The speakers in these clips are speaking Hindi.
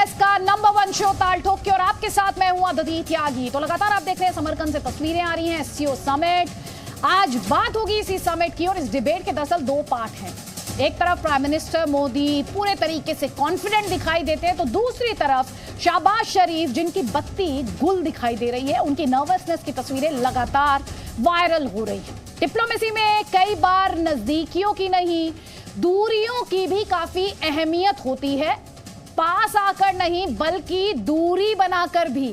एक्सप्रेस का नंबर 1 शो ताल ठोक के, और आपके साथ मैं हूं अदिति त्यागी। तो लगातार आप देख रहे हैं समरकंद से तस्वीरें आ रही हैं, एससीओ समिट। आज बात होगी इसी समिट की, और इस डिबेट के दरअसल दो पार्ट हैं। एक तरफ प्राइम मिनिस्टर मोदी पूरे तरीके से कॉन्फिडेंट दिखाई देते हैं, तो दूसरी तरफ शहबाज शरीफ जिनकी बत्ती गुल दिखाई दे रही है, उनकी नर्वसनेस की तस्वीरें लगातार वायरल हो रही है। डिप्लोमेसी में कई बार नजदीकियों की नहीं, दूरियों की भी काफी अहमियत होती है। पास आकर नहीं बल्कि दूरी बनाकर भी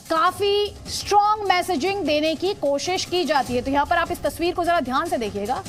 काफी स्ट्रॉन्ग मैसेजिंग देने की कोशिश की जाती है। तो यहां पर आप इस तस्वीर को जरा ध्यान से देखिएगा।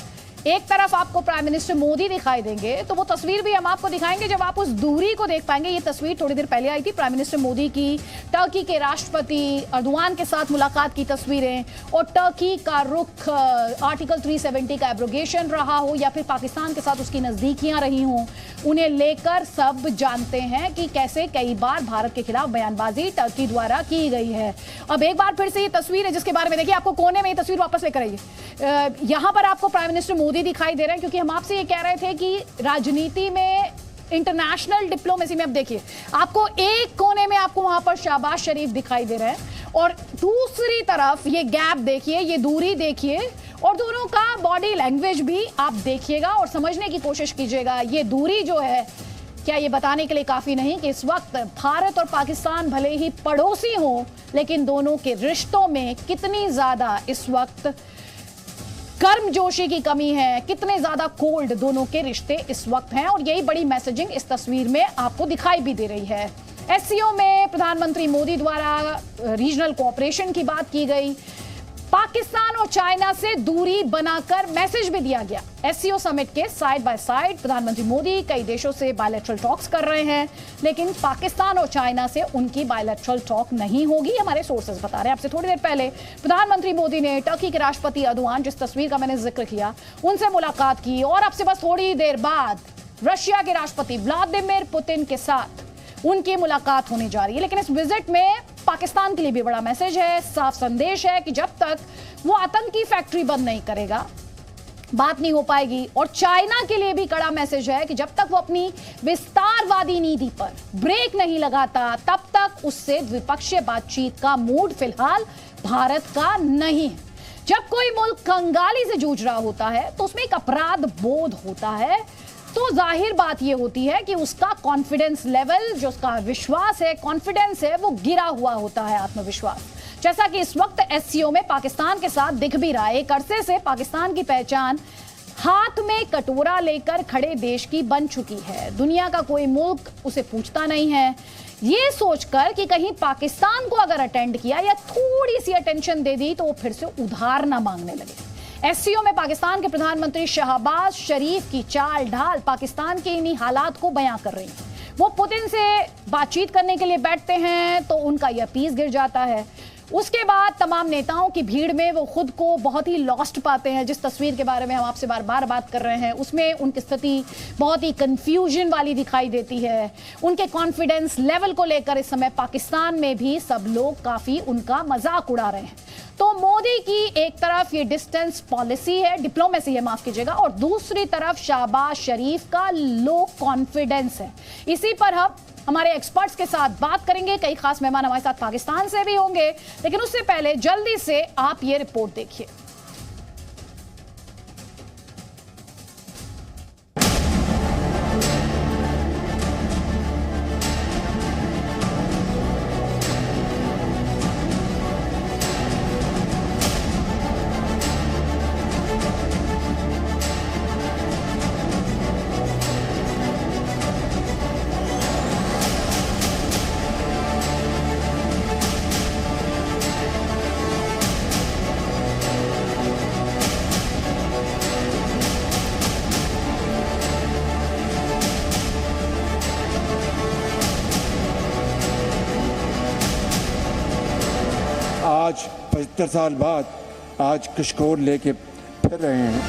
एक तरफ आपको प्राइम मिनिस्टर मोदी दिखाई देंगे, तो वो तस्वीर भी हम आपको दिखाएंगे जब आप उस दूरी को देख पाएंगे। ये तस्वीर थोड़ी देर पहले आई थी, प्राइम मिनिस्टर मोदी की टर्की के राष्ट्रपति अर्दोआन के साथ मुलाकात की तस्वीरें, और टर्की का रुख आर्टिकल 370 का एब्रोगेशन रहा हो या फिर पाकिस्तान के साथ उसकी नजदीकियां रही हों, उन्हें लेकर सब जानते हैं कि कैसे कई बार भारत के खिलाफ बयानबाजी टर्की द्वारा की गई है। अब एक बार फिर से ये तस्वीर है जिसके बारे में देखिए, आपको कोने में ये तस्वीर वापस लेकर आइए। यहां पर आपको प्राइम मिनिस्टर मोदी दिखाई दे रहे हैं, क्योंकि हम आपसे ये कह रहे थे कि राजनीति में, इंटरनेशनल डिप्लोमेसी में, अब देखिए आपको एक कोने में आपको वहां पर शहबाज शरीफ दिखाई दे रहे हैं, और दूसरी तरफ ये गैप देखिए, ये दूरी देखिए, और दोनों का बॉडी लैंग्वेज भी आप देखिएगा और समझने की कोशिश कीजिएगा। ये दूरी जो है, क्या ये बताने के लिए काफी नहीं कि इस वक्त भारत और पाकिस्तान भले ही पड़ोसी हों, लेकिन दोनों के रिश्तों में कितनी ज्यादा इस वक्त गर्मजोशी की कमी है, कितने ज्यादा कोल्ड दोनों के रिश्ते इस वक्त हैं, और यही बड़ी मैसेजिंग इस तस्वीर में आपको दिखाई भी दे रही है। एससीओ में प्रधानमंत्री मोदी द्वारा रीजनल कोऑपरेशन की बात की गई, पाकिस्तान और चाइना से दूरी बनाकर मैसेज भी दिया गया। एससीओ समिट के साइड बाय साइड प्रधानमंत्री मोदी कई देशों से बायलैटरल टॉक्स कर रहे हैं, लेकिन पाकिस्तान और चाइना से उनकी बायलैटरल टॉक नहीं होगी, हमारे सोर्सेज बता रहे हैं। आपसे थोड़ी देर पहले प्रधानमंत्री मोदी ने टर्की के राष्ट्रपति अर्दोआन, जिस तस्वीर का मैंने जिक्र किया, उनसे मुलाकात की, और आपसे बस थोड़ी देर बाद रशिया के राष्ट्रपति व्लादिमीर पुतिन के साथ उनकी मुलाकात होने जा रही है। लेकिन इस विजिट में पाकिस्तान के लिए भी बड़ा मैसेज है, साफ संदेश है कि जब तक वो आतंकी फैक्ट्री बंद नहीं करेगा, बात नहीं हो पाएगी। और चाइना के लिए भी कड़ा मैसेज है कि जब तक वो अपनी विस्तारवादी नीति पर ब्रेक नहीं लगाता, तब तक उससे द्विपक्षीय बातचीत का मूड फिलहाल भारत का नहीं है। जब कोई मुल्क कंगाली से जूझ रहा होता है तो उसमें एक अपराध बोध होता है, तो जाहिर बात यह होती है कि उसका कॉन्फिडेंस लेवल, जो उसका विश्वास है, कॉन्फिडेंस है, वो गिरा हुआ होता है, आत्मविश्वास। जैसा कि इस वक्त एससीओ में पाकिस्तान के साथ दिख भी रहा है। एक अरसे से पाकिस्तान की पहचान हाथ में कटोरा लेकर खड़े देश की बन चुकी है। दुनिया का कोई मुल्क उसे पूछता नहीं है, ये सोचकर कि कहीं पाकिस्तान को अगर अटेंड किया या थोड़ी सी अटेंशन दे दी तो वो फिर से उधार ना मांगने लगे। एससीओ में पाकिस्तान के प्रधानमंत्री शहबाज शरीफ की चाल ढाल पाकिस्तान के इन्हीं हालात को बयां कर रही है। वो पुतिन से बातचीत करने के लिए बैठते हैं तो उनका यह पीस गिर जाता है। उसके बाद तमाम नेताओं की भीड़ में वो खुद को बहुत ही लॉस्ट पाते हैं। जिस तस्वीर के बारे में हम आपसे बार बार बात कर रहे हैं, उसमें उनकी स्थिति बहुत ही कंफ्यूजन वाली दिखाई देती है। उनके कॉन्फिडेंस लेवल को लेकर इस समय पाकिस्तान में भी सब लोग काफी उनका मजाक उड़ा रहे हैं। तो मोदी की एक तरफ ये डिस्टेंस पॉलिसी है, डिप्लोमेसी है, माफ कीजिएगा, और दूसरी तरफ शहबाज शरीफ का लो कॉन्फिडेंस है। इसी पर हम हमारे एक्सपर्ट्स के साथ बात करेंगे। कई खास मेहमान हमारे साथ पाकिस्तान से भी होंगे, लेकिन उससे पहले जल्दी से आप ये रिपोर्ट देखिए। आज 75 साल बाद आज कशकोर लेके फिर रहे हैं।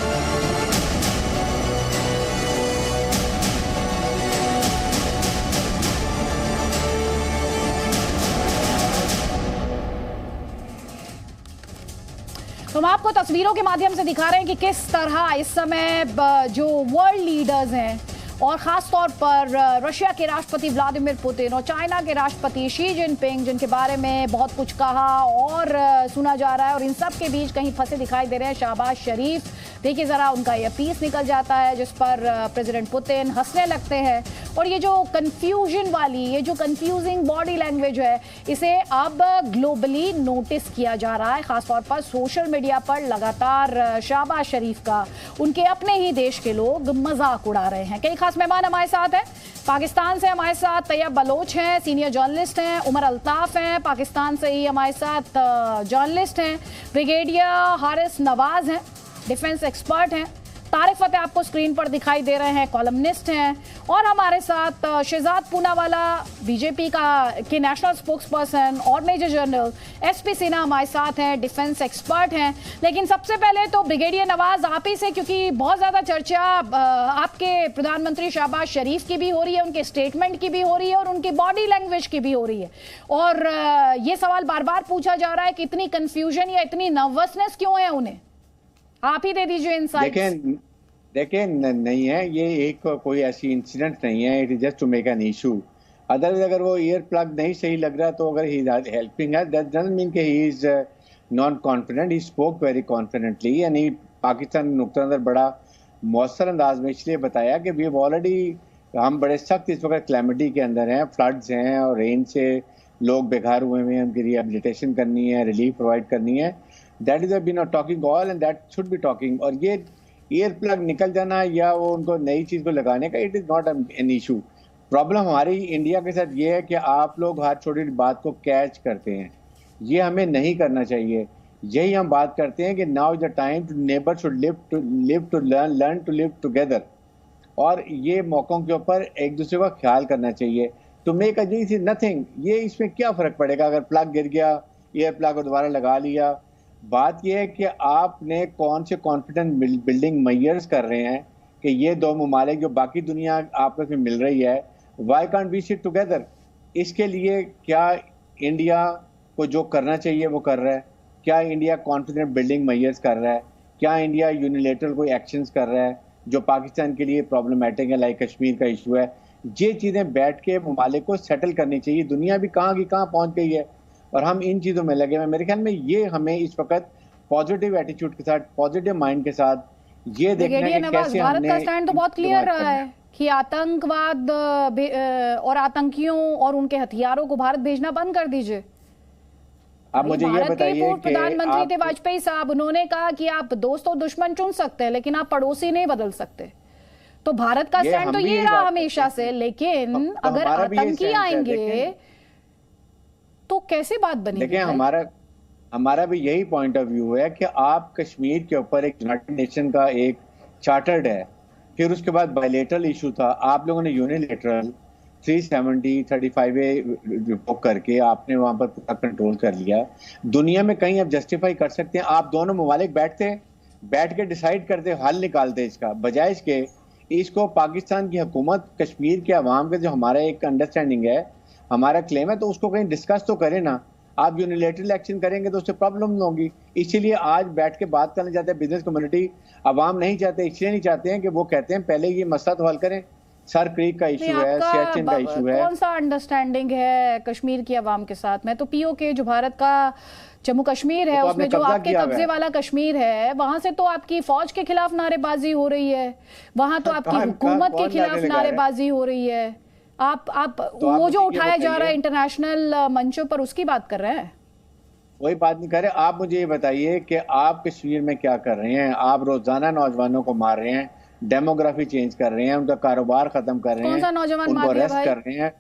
तो हम आपको तस्वीरों के माध्यम से दिखा रहे हैं कि किस तरह इस समय जो वर्ल्ड लीडर्स हैं और ख़ास तौर पर रशिया के राष्ट्रपति व्लादिमीर पुतिन और चाइना के राष्ट्रपति शी जिनपिंग, जिनके बारे में बहुत कुछ कहा और सुना जा रहा है, और इन सब के बीच कहीं फंसे दिखाई दे रहे हैं शहबाज शरीफ। देखिए ज़रा उनका ये पीस निकल जाता है जिस पर प्रेसिडेंट पुतिन हंसने लगते हैं। और ये जो कंफ्यूजन वाली, ये जो कंफ्यूजिंग बॉडी लैंग्वेज है, इसे अब ग्लोबली नोटिस किया जा रहा है, खासतौर पर सोशल मीडिया पर लगातार शहबाज शरीफ का उनके अपने ही देश के लोग मजाक उड़ा रहे हैं। कई खास मेहमान हमारे साथ हैं। पाकिस्तान से हमारे साथ तैयब बलोच हैं, सीनियर जर्नलिस्ट हैं। उमर अल्ताफ हैं, पाकिस्तान से ही हमारे साथ जर्नलिस्ट हैं। ब्रिगेडियर हारिस नवाज हैं, डिफेंस एक्सपर्ट हैं। तारिक फतेह आपको स्क्रीन पर दिखाई दे रहे हैं, कॉलमनिस्ट हैं। और हमारे साथ शहजाद पूनावाला, बीजेपी के नेशनल स्पोक्स पर्सन और मेजर जनरल एसपी सिन्हा हमारे साथ हैं, डिफेंस एक्सपर्ट हैं। लेकिन सबसे पहले तो ब्रिगेडियर नवाज आप ही से, क्योंकि बहुत ज़्यादा चर्चा आपके प्रधानमंत्री शहबाज शरीफ की भी हो रही है, उनके स्टेटमेंट की भी हो रही है और उनकी बॉडी लैंग्वेज की भी हो रही है। और ये सवाल बार बार पूछा जा रहा है कि इतनी कन्फ्यूजन या इतनी नर्वसनेस क्यों है उन्हें? आप ही दे दीजिए इनसाइट्स। देखिए नहीं है, ये एक कोई ऐसी इंसिडेंट नहीं है, it is just to make an issue. Otherwise अगर वो ईयर प्लग नहीं सही लग रहा तो अगर ही इज हेल्पिंग है, दैट डजंट मीन कि he is non confident. He spoke very confidently and he Pakistan नुक्ता नज़र बड़ा मौसर अंदाज में इसलिए बताया कि वी ऑलरेडी, हम बड़े सख्त इस वक्त क्लैमिटी के अंदर हैं, फ्लड्स हैं और रेन से लोग बेघर हुए हैं, उनकी रिहेबिलिटेशन करनी है, रिलीफ प्रोवाइड करनी है। That is been talking all and that should be talking. और ये ईयर प्लग निकल जाना या वो उनको नई चीज को लगाने का, it is not an issue. Problem हमारी इंडिया के साथ ये है कि आप लोग हर छोटी बात को कैच करते हैं, ये हमें नहीं करना चाहिए। यही हम बात करते हैं कि now is the time to neighbour should live to learn to live together. और ये मौकों के ऊपर एक दूसरे का ख्याल करना चाहिए। To make a this is nothing, ये इसमें क्या फर्क पड़ेगा अगर प्लग गिर गया, ईयर प्लग को दोबारा लगा लिया। बात यह है कि आपने कौन से कॉन्फिडेंस बिल्डिंग मेजर्स कर रहे हैं कि ये दो ममालिक जो बाकी दुनिया आपस में मिल रही है, why can't we sit together. इसके लिए क्या इंडिया को जो करना चाहिए वो कर रहा है? क्या इंडिया कॉन्फिडेंस बिल्डिंग मेजर्स कर रहा है? क्या इंडिया यूनिलेटरल कोई एक्शंस कर रहा है जो पाकिस्तान के लिए प्रॉब्लमेटिक है, लाइक कश्मीर का इशू है? ये चीज़ें बैठ के ममालिक को सेटल करनी चाहिए। दुनिया भी कहाँ की कहाँ पहुँच गई है और हम इन चीज़ों में लगे हुए। मेरे ख्याल में ये हमें इस वक्त पॉजिटिव एटीट्यूड के साथ, पॉजिटिव माइंड के साथ ये देखना है कि कैसे भारत का स्टैंड तो बहुत क्लियर रहा है कि आतंकवाद और आतंकियों और उनके हथियारों को भारत भेजना बंद कर दीजिए। आप मुझे ये बताइए, पूर्व प्रधानमंत्री थे वाजपेयी साहब, उन्होंने कहा कि आप दोस्त और दुश्मन चुन सकते हैं लेकिन आप पड़ोसी नहीं बदल सकते। तो भारत का स्टैंड तो ये रहा हमेशा से। लेकिन अगर आतंकी आएंगे तो कैसे बात बनेगी? देखिए हमारा भी यही पॉइंट ऑफ व्यू है कि आप कश्मीर के ऊपर एक यूनाइटेड नेशन का एक चार्टर्ड है, फिर उसके बाद बायलेटरल इशू था, आप लोगों ने यूनिलेटरल 370-35 रिवोक करके आपने वहां पर पूरा कंट्रोल कर लिया। दुनिया में कहीं आप जस्टिफाई कर सकते हैं? आप दोनों ममालिक बैठ के डिसाइड करते, हल निकालते इसका, बजाय इसके इसको पाकिस्तान की हुकूमत कश्मीर के अवाम का जो हमारा एक अंडरस्टैंडिंग है, हमारा क्लेम है, तो उसको कहीं डिस्कस तो करें ना। आप यूनिलेटरल एक्शन करेंगे तो उससे प्रॉब्लम होगी। इसीलिए आज बैठ के बात करना चाहते हैं बिजनेस कम्युनिटी, अवाम नहीं चाहते। इसलिए नहीं चाहते हैं कि वो कहते हैं पहले ये मसला तो हल करें। सर क्रीक का इशू है, सियाचिन का इशू है। कौन सा अंडरस्टैंडिंग है कश्मीर की अवाम के साथ? मैं तो पीओके जो भारत का जम्मू कश्मीर है, उसमें जो आपके कब्जे वाला कश्मीर है, वहां से तो आपकी फौज के खिलाफ नारेबाजी हो रही है, वहां तो आपकी हुकूमत के खिलाफ नारेबाजी हो रही है। आप वो जो उठाया जा रहा है इंटरनेशनल मंचों पर, उसकी बात कर रहे हैं? वही बात नहीं कर रहे। आप मुझे ये बताइए कि आप कश्मीर में क्या कर रहे हैं? आप रोजाना नौजवानों को मार रहे हैं, डेमोग्राफी चेंज कर रहे हैं, उनका कारोबार खत्म कर रहे हैं, उनको अरेस्ट कर रहे हैं।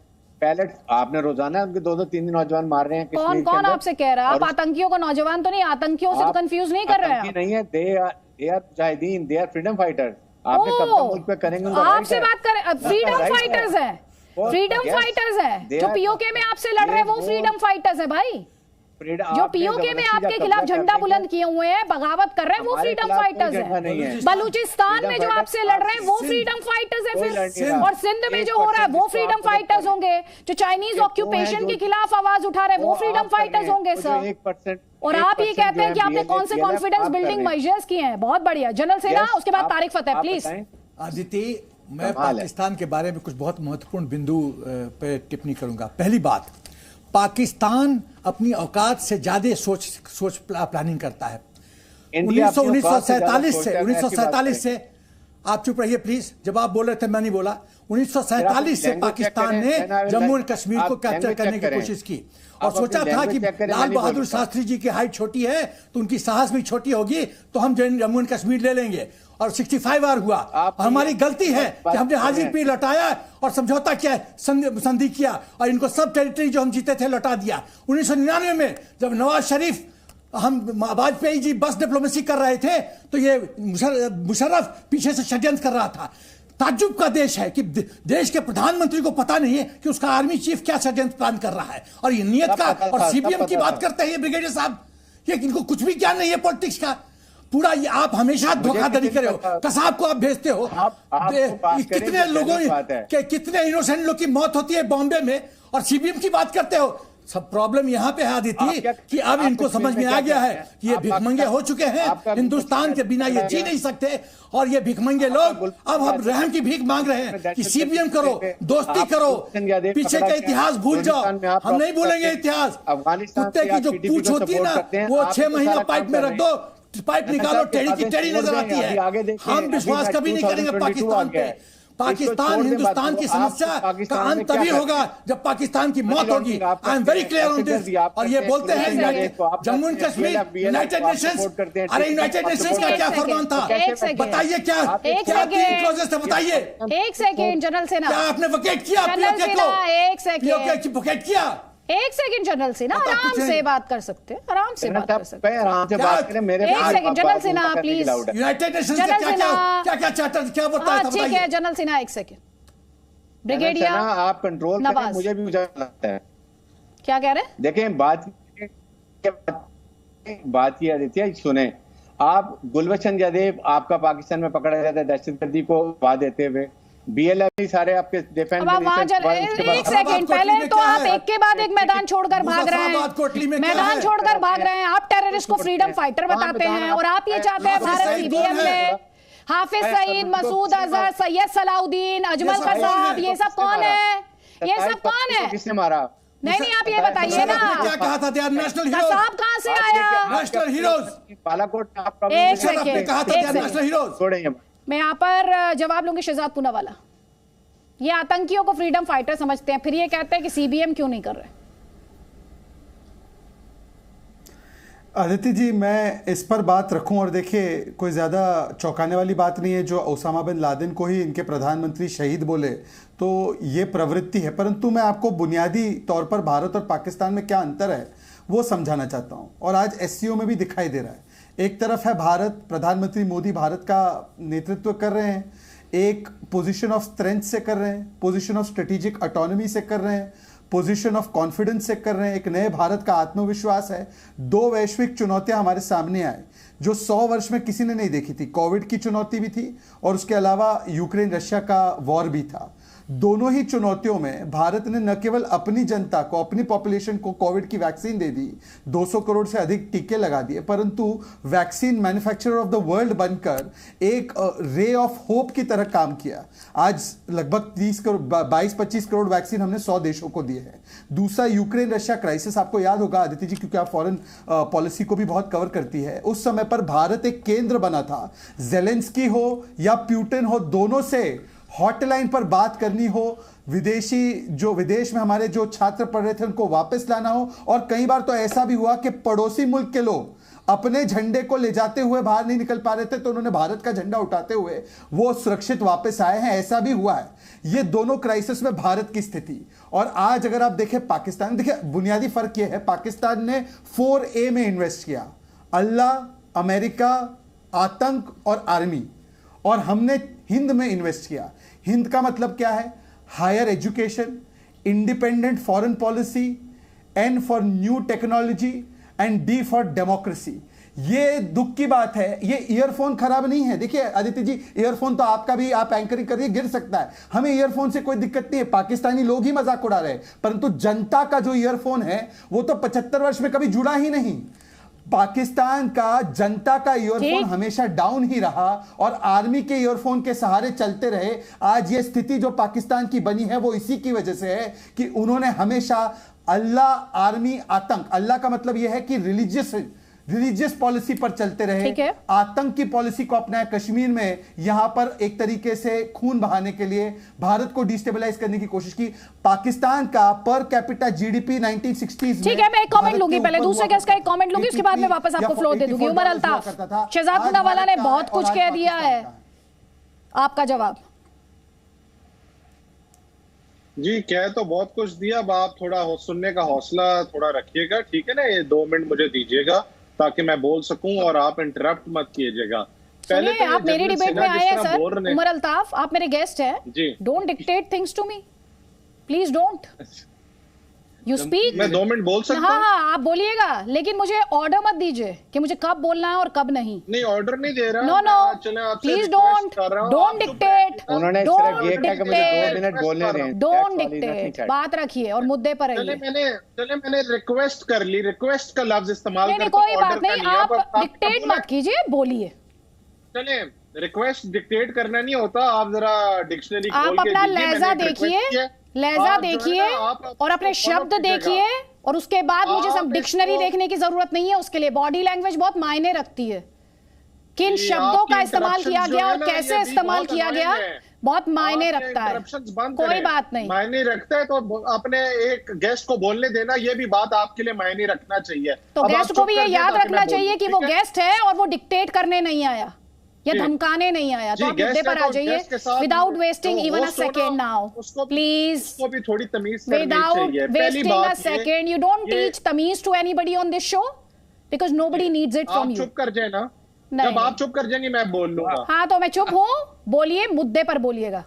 पैलेट आपने रोजाना उनके 2-3 नौजवान मार रहे हैं। कौन आपसे कह रहा है? आप आतंकियों को नौजवान तो नहीं, आतंकियों से तो कंफ्यूज नहीं कर रहे हैं? नहीं है, दे आर मुजाहिदीन, दे आर फ्रीडम फाइटर्स। आपने कब्जा मुल्क पे करेंगे, आपसे बात करें, फ्रीडम फाइटर्स हैं, फ्रीडम फाइटर्स हैं। जो पीओके में आपसे लड़ रहे हैं वो फ्रीडम फाइटर्स हैं भाई। जो पीओके में आपके खिलाफ झंडा बुलंद किए हुए हैं, बगावत कर रहे हैं, वो फ्रीडम फाइटर्स हैं। बलूचिस्तान में जो आपसे लड़ रहे हैं वो फ्रीडम फाइटर्स हैं फिर। और सिंध में जो हो रहा है वो फ्रीडम फाइटर्स होंगे। जो चाइनीज ऑक्यूपेशन के खिलाफ आवाज उठा रहे हैं वो फ्रीडम फाइटर्स होंगे सर। और आप ये कहते हैं कि आपने कौन से कॉन्फिडेंस बिल्डिंग मेजर्स किए हैं? बहुत बढ़िया। जनरल सेना, उसके बाद तारिक फतेह प्लीज। अदिति, मैं पाकिस्तान के बारे में कुछ बहुत महत्वपूर्ण बिंदु पे टिप्पणी करूंगा। पहली बात, पाकिस्तान अपनी औकात से ज्यादा सोच प्लानिंग करता है। 1947 से आप चुप रहिए प्लीज, जब आप बोल रहे थे मैं नहीं बोला। 1947 से पाकिस्तान ने जम्मू और कश्मीर को कैप्चर करने की कोशिश की और सोचा था कि लाल बहादुर शास्त्री जी की हाइट छोटी है तो उनकी साहस भी छोटी होगी, तो हम जम्मू और कश्मीर ले लेंगे। और 65 बार हुआ। हमारी गलती है कि हमने हाजिर पीर लौटाया और समझौता किया, संधि किया और इनको सब टेरिटरी जो हम जीते थे लौटा दिया। 1999 में जब नवाज शरीफ वाजपेयी जी बस डिप्लोमेसी कर रहे थे तो ये मुशर्रफ पीछे से षड्यंत्र कर रहा था। ताज्जुब का देश है कि देश के प्रधानमंत्री को पता नहीं है कि उसका आर्मी चीफ क्या षड्यंत्र प्लान कर रहा है। और ये नियत का और सीबीएम की बात करते हैं ये ब्रिगेडियर साहब, ये इनको कुछ भी ज्ञान नहीं है पॉलिटिक्स का। पूरा ये आप हमेशा धोखाधड़ी करे हो, कसाब को आप भेजते हो। कितने लोगों कितने इनोसेंट लोग की मौत होती है बॉम्बे में और सीबीएम की बात करते हो। सब प्रॉब्लम यहाँ पे है आदित्य कि अब इनको समझ में आ गया है कि ये भिखमंगे हो चुके हैं, हिंदुस्तान के बिना ये जी नहीं सकते। और ये भिखमंगे लोग अब हम रहम की भीख मांग रहे हैं कि सीबीएम करो, दोस्ती करो, पीछे का इतिहास भूल जाओ। हम नहीं भूलेंगे इतिहास। कुत्ते की जो पूंछ होती है ना वो 6 महीना पाइप में रख दो, पाइप निकालो, टेढ़ी की टेढ़ी नजर आती है। हम विश्वास कभी नहीं करेंगे पाकिस्तान पे। पाकिस्तान हिंदुस्तान की समस्या का अंत तभी होगा जब पाकिस्तान की मौत होगी। I am very clear on this. और ये बोलते हैं Jammu and Kashmir United Nations, अरे यूनाइटेड नेशंस का क्या फरमान था बताइए, क्या क्लॉजेस थे बताइए। एक सेकेंड जनरल सेना, क्या आपने वकेट किया? वकेट किया? एक सेकंड जनरल सिन्हा, आराम से बात कर सकते हैं, आराम से बात कर सकते हैं। एक second general Sinha please. United Nations क्या चार्टर क्या बोलता है? ठीक है जनरल सिन्हा, एक सेकंड। ब्रिगेडियर आप कंट्रोल करें, मुझे भी लगता है। क्या कह रहे हैं? देखें बात ये आदित्य सुने, आप गुलबचन जादेव आपका पाकिस्तान में पकड़ा जाता है दहशतगर्दी को वाह देते हुए, बीएलएफ सारे आपके डिफेंस एक सेकंड पहले तो आप एक के बाद एक मैदान छोड़कर भाग रहे हैं, मैदान छोड़कर भाग रहे हैं। आप टेररिस्ट को फ्रीडम फाइटर बताते हैं और आप ये चाहते हैं भारत सीबीएम में हाफिज सईद, मसूद अजहर, सैयद सलाउद्दीन, अजमल कसाब, ये सब कौन है? ये सब कौन है? किसने मारा? नहीं आप ये बताइए ना, क्या कहा था? नेशनल कसाब कहाँ से आया? National heroes Balakot. एक सेकंड, नेशनल हीरोज। मैं यहाँ पर जवाब लूंगी शहजाद पूनावाला। ये आतंकियों को फ्रीडम फाइटर समझते हैं, फिर ये कहते हैं कि सीबीएम क्यों नहीं कर रहे? आदित्य जी, मैं इस पर बात रखूं और देखिए कोई ज़्यादा चौंकाने वाली बात नहीं है जो ओसामा बिन लादेन को ही इनके प्रधानमंत्री शहीद बोले तो ये प्रवृत्ति है, परंतु मैं आपको बुनियादी तौर पर भारत और पाकिस्तान में क्या अंतर है वो समझाना चाहता हूं और आज एससीओ में भी दिखाई दे रहा है। एक तरफ है भारत, प्रधानमंत्री मोदी भारत का नेतृत्व कर रहे हैं, एक पोजीशन ऑफ स्ट्रेंथ से कर रहे हैं, पोजीशन ऑफ स्ट्रेटेजिक ऑटोनॉमी से कर रहे हैं, पोजीशन ऑफ कॉन्फिडेंस से कर रहे हैं, एक नए भारत का आत्मविश्वास है। 2 वैश्विक चुनौतियां हमारे सामने आए जो 100 वर्ष में किसी ने नहीं देखी थी। कोविड की चुनौती भी थी और उसके अलावा यूक्रेन रशिया का वॉर भी था। दोनों ही चुनौतियों में भारत ने न केवल अपनी जनता को, अपनी पॉपुलेशन को कोविड की वैक्सीन दे दी, 200 करोड़ से अधिक टीके लगा दिए, परंतु vaccine manufacturer of the world बनकर एक रे ऑफ होप की तरह काम किया। आज लगभग 22-25 करोड़ वैक्सीन हमने 100 देशों को दिए हैं। दूसरा, यूक्रेन रशिया क्राइसिस, आपको याद होगा आदित्य जी क्योंकि आप फॉरेन पॉलिसी को भी बहुत कवर करती है, उस समय पर भारत एक केंद्र बना था। जेलेंस्की हो या प्यूटिन हो, दोनों से हॉटलाइन पर बात करनी हो, विदेश में हमारे जो छात्र पढ़ रहे थे उनको वापस लाना हो, और कई बार तो ऐसा भी हुआ कि पड़ोसी मुल्क के लोग अपने झंडे को ले जाते हुए बाहर नहीं निकल पा रहे थे तो उन्होंने भारत का झंडा उठाते हुए वो सुरक्षित वापस आए हैं, ऐसा भी हुआ है। ये दोनों क्राइसिस में भारत की स्थिति। और आज अगर आप देखें पाकिस्तान, देखिए बुनियादी फर्क यह है, पाकिस्तान ने 4A में इन्वेस्ट किया, अल्लाह, अमेरिका, आतंक और आर्मी, और हमने हिंद में इन्वेस्ट किया। हिंद का मतलब क्या है? Higher education, independent foreign policy, N for new technology and D for democracy. ये दुख की बात है, ये ईयरफोन खराब नहीं है। देखिए आदित्य जी, ईयरफोन तो आपका भी, आप एंकरिंग करिए, गिर सकता है, हमें ईयरफोन से कोई दिक्कत नहीं है, पाकिस्तानी लोग ही मजाक उड़ा रहे हैं, परंतु जनता का जो ईयरफोन है वो तो 75 वर्ष में कभी जुड़ा ही नहीं। पाकिस्तान का जनता का ईयरफोन हमेशा डाउन ही रहा और आर्मी के ईयरफोन के सहारे चलते रहे। आज ये स्थिति जो पाकिस्तान की बनी है वो इसी की वजह से है कि उन्होंने हमेशा अल्लाह, आर्मी, आतंक, अल्लाह का मतलब यह है कि रिलीजियस पॉलिसी पर चलते रहे, आतंक की पॉलिसी को अपनाया। कश्मीर में यहां पर एक तरीके से खून बहाने के लिए भारत को डिस्टेबलाइज करने की कोशिश की। पाकिस्तान का पर कैपिटा जीडीपी 1960s ठीक है, मैं एक कमेंट लूंगी, पहले दूसरे गेस्ट का एक कमेंट लूंगी, उसके बाद मैं वापस आपको फ्लोर दे दूंगी। उमर अल्ताफ, शहजाद पूनावाला ने बहुत कुछ कह दिया है, आपका जवाब? जी, कह तो बहुत कुछ दिया, अब आप थोड़ा सुनने का हौसला थोड़ा रखिएगा, ठीक है ना? ये 2 मिनट मुझे दीजिएगा ताकि मैं बोल सकूं और आप इंटरप्ट मत कीजिएगा। पहले तो आप मेरी डिबेट में आए हैं सर। उमर अल्ताफ, आप मेरे गेस्ट हैं, don't dictate things to me, please don't. You speak. मैं 2 मिनट बोल सकता हूं? हाँ, आप बोलिएगा, लेकिन मुझे ऑर्डर मत दीजिए कि मुझे कब बोलना है और कब नहीं। नहीं, ऑर्डर नहीं दे रहा। No, please don't dictate. उन्होंने सिर्फ ये कहा कि मुझे 2 मिनट बोलने दें। डोंट डिक्टेट, बात रखिए और मुद्दे पर रहिए। मैंने रिक्वेस्ट कर ली, रिक्वेस्ट का लफ्ज इस्तेमाल करके कोई बात नहीं, आप डिक्टेट मत कीजिए, बोलिए। चले, रिक्वेस्ट डिक्टेट करना नहीं होता, आप जरा डिक्शनरी खोल के अपना लहजा देखिए, लहजा देखिए और अपने शब्द देखिए, और उसके बाद मुझे सब डिक्शनरी देखने की जरूरत नहीं है। उसके लिए बॉडी लैंग्वेज बहुत मायने रखती है, किन शब्दों का इस्तेमाल किया गया और कैसे इस्तेमाल किया गया बहुत मायने रखता है। कोई बात नहीं, मायने रखता है तो अपने एक गेस्ट को बोलने देना, ये भी बात आपके लिए मायने रखना चाहिए। तो गेस्ट को भी ये याद रखना चाहिए कि वो गेस्ट है और वो डिक्टेट करने नहीं आया या धमकाने नहीं आया। तो आप मुद्दे पर आ जाइए without wasting even a second now, please. उसको भी थोड़ी तमीज without wasting a second, you don't teach तमीज to anybody on this show because nobody needs it from you. चुप कर जाए ना, जब आप चुप कर जाएंगे मैं बोल लूंगा। हाँ, तो मैं चुप हूँ, बोलिए, मुद्दे पर बोलिएगा।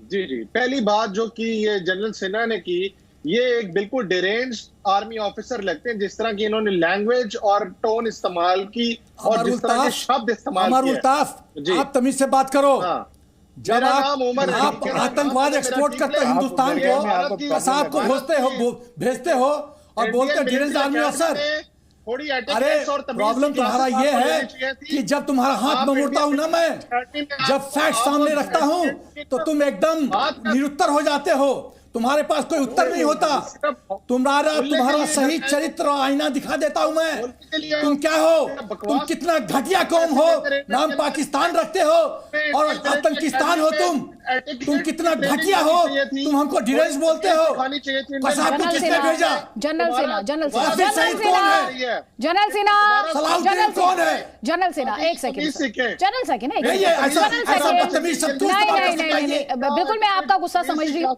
जी, पहली बात जो की ये जनरल सिन्हा ने की, ये एक बिल्कुल डिरेंज आर्मी ऑफिसर लगते हैं, जिस तरह की इन्होंने लैंग्वेज और टोन इस्तेमाल की और जिस तरह के शब्द इस्तेमाल किए। आप तमीज से बात करो। जब आप आतंकवाद एक्सपोर्ट करते हो हिंदुस्तान को, साहब को भेजते हो और बोलते डिरेंज आर्मी ऑफिसर। अरे प्रॉब्लम तुम्हारा ये है कि जब तुम्हारा हाथ में मुड़ता हूं ना मैं, जब फैक्ट सामने रखता हूं तो तुम एकदम निरुत्तर हो जाते हो, तुम्हारे पास कोई उत्तर नहीं होता। तुम्हारा सही चरित्र और आईना दिखा देता हूं मैं। तुम क्या हो, तुम कितना घटिया कौम हो, नाम पाकिस्तान रखते हो और आतंकिस्तान हो तुम कितना घटिया हो, तुम हमको डिरेंज बोलते हो। कसाब को किसने भेजा? जनरल सिन्हा। जनरल सिन्हा, कौन है? जनरल सिन्हा, सलाउद्दीन कौन है? जनरल सिन्हा, एक सेकंड, जनरल सेकंड, नहीं, बिल्कुल मैं आपका गुस्सा समझ रही हूँ।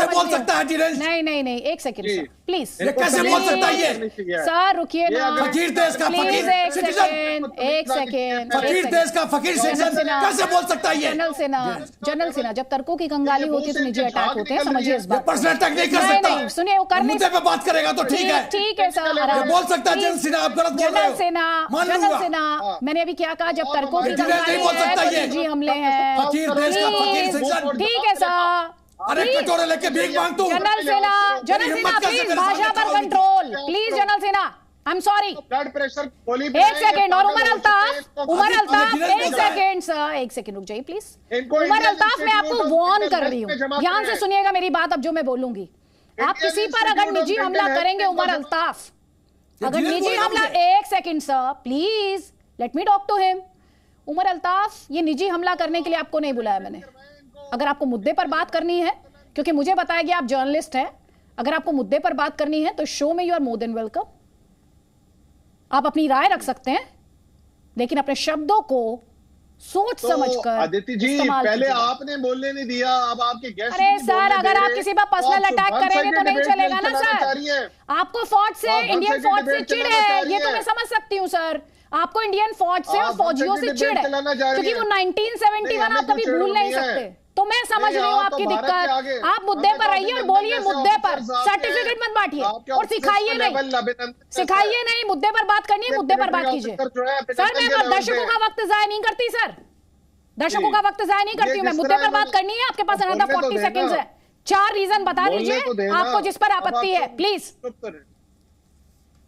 कैसे बोल सकता है डिरेंज? नहीं, एक सेकंड प्लीज। ये कैसे बोल सकता है ये? सर रुकिए ना, फकीर देश का फकीर सिटीजन, एक सेकंड, फकीर देश का फकीर सिटीजन कैसे बोल सकता है ये? जनरल सिन्हा, जब तर्कों की कंगाली होती है तो निजी अटैक होते हैं, समझिए इस बात। पर्सनल अटैक नहीं कर सकता। सुनिए, वो करने मुद्दे पे बात करेगा तो ठीक है सर। बोल सकता है जनरल सिन्हा, आप गलत बोल रहे हो। जनरल सिन्हा, मैंने अभी क्या कहा? जब तर्कों की कंगाली है तो निजी हमले हैं। फकीर देश का फकीर सिटीजन, ठीक है सर। अरे कटोरे लेके भीख मांग तू। जनरल सिन्हा प्लीज भाषा पर control, please general Sinha, I am sorry. Blood pressure, एक सेकेंड। और उमर अल्ताफ, एक सेकेंड सर, एक सेकेंड रुक जाइए प्लीज। उमर अल्ताफ, मैं आपको वार्न कर रही हूँ, ध्यान से सुनिएगा मेरी बात। अब जो मैं बोलूंगी, आप किसी पर अगर निजी हमला करेंगे, उमर अल्ताफ, अगर निजी हमला, एक second sir please, let me talk to him. Umar Altaf, ये निजी हमला करने के लिए आपको नहीं बुलाया मैंने। अगर आपको मुद्दे पर बात करनी है, क्योंकि मुझे बताया गया आप जर्नलिस्ट हैं, अगर आपको मुद्दे पर बात करनी है तो शो में you are more than welcome. आप अपनी राय रख सकते हैं, लेकिन अपने शब्दों को सोच समझकर अदिति जी, पहले आपने बोलने नहीं दिया, अब आपके गेस्ट। अरे सर, अगर आप किसी पर पर्सनल अटैक करेंगे तो नहीं चलेगा ना सर। आपको फौज से, इंडियन फौज से चिढ़ है, ये तो मैं समझ सकती हूँ सर। आपको इंडियन फौज से और फौजियों से चिढ़ है, क्योंकि वो 1971 आप कभी भूल नहीं सकते। तो मैं समझ रही हूँ आपकी दिक्कत। आप मुद्दे पर रहिए और बोलिए मुद्दे पर, सर्टिफिकेट मत बांटिए और सिखाइए नहीं, मुद्दे पर बात करनी है, मुद्दे पर बात कीजिए। सर, मैं दर्शकों का वक्त जाया नहीं करती सर, दर्शकों का वक्त जाया नहीं करती हूँ मैं। मुद्दे पर बात करनी है, आपके पास अनदर 40 सेकंड्स है। 4 रीजन बता दीजिए आपको जिस पर आपत्ति है, प्लीज।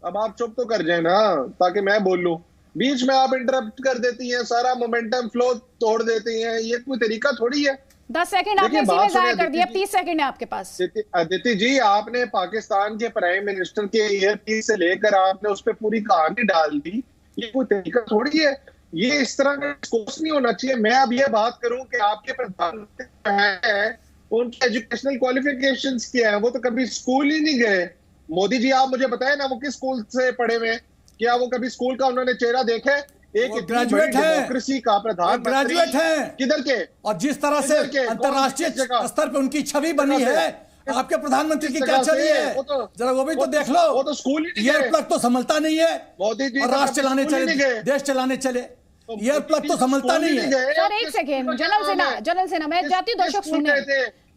अब आप चुप तो कर जाए ना, ताकि मैं बोल लूं। बीच में आप इंटरप्ट कर देती हैं, सारा मोमेंटम फ्लो तोड़ देती हैं, ये कोई तरीका थोड़ी है। 10 सेकंड आपने इसी में जाया कर दिया, 30 सेकंड है आपके पास। अदिति जी, आपने पाकिस्तान के प्राइम मिनिस्टर के ईयरपीस से लेकर आपने उस पर पूरी कहानी डाल दी, ये कोई तरीका थोड़ी है। ये इस तरह का डिस्कोर्स नहीं होना चाहिए। मैं अब ये बात करूं कि आपके प्रधानमंत्री हैं, उनकी एजुकेशनल क्वालिफिकेशंस क्या है? वो तो कभी स्कूल ही नहीं गए। मोदी जी, आप मुझे बताएं ना, वो किस स्कूल से पढ़े हुए हैं? क्या वो कभी स्कूल का उन्होंने चेहरा देखा है? एक ग्रेजुएट है, डेमोक्रेसी का प्रधानमंत्री, ग्रेजुएट है किधर के? और जिस तरह से अंतरराष्ट्रीय स्तर पे उनकी छवि बनी है, आपके प्रधानमंत्री की क्या छवि है? जरा वो भी तो देख लो। वो तो स्कूल ही ईयर प्लग तो संभलता नहीं है, मोदी जी, और राष्ट्र चलाने चले, देश चलाने चले, ईयर प्लग तो संभलता नहीं है। सर एक सेकेंड, जनरल सेना मैं जाती हूँ, दर्शक सुनने,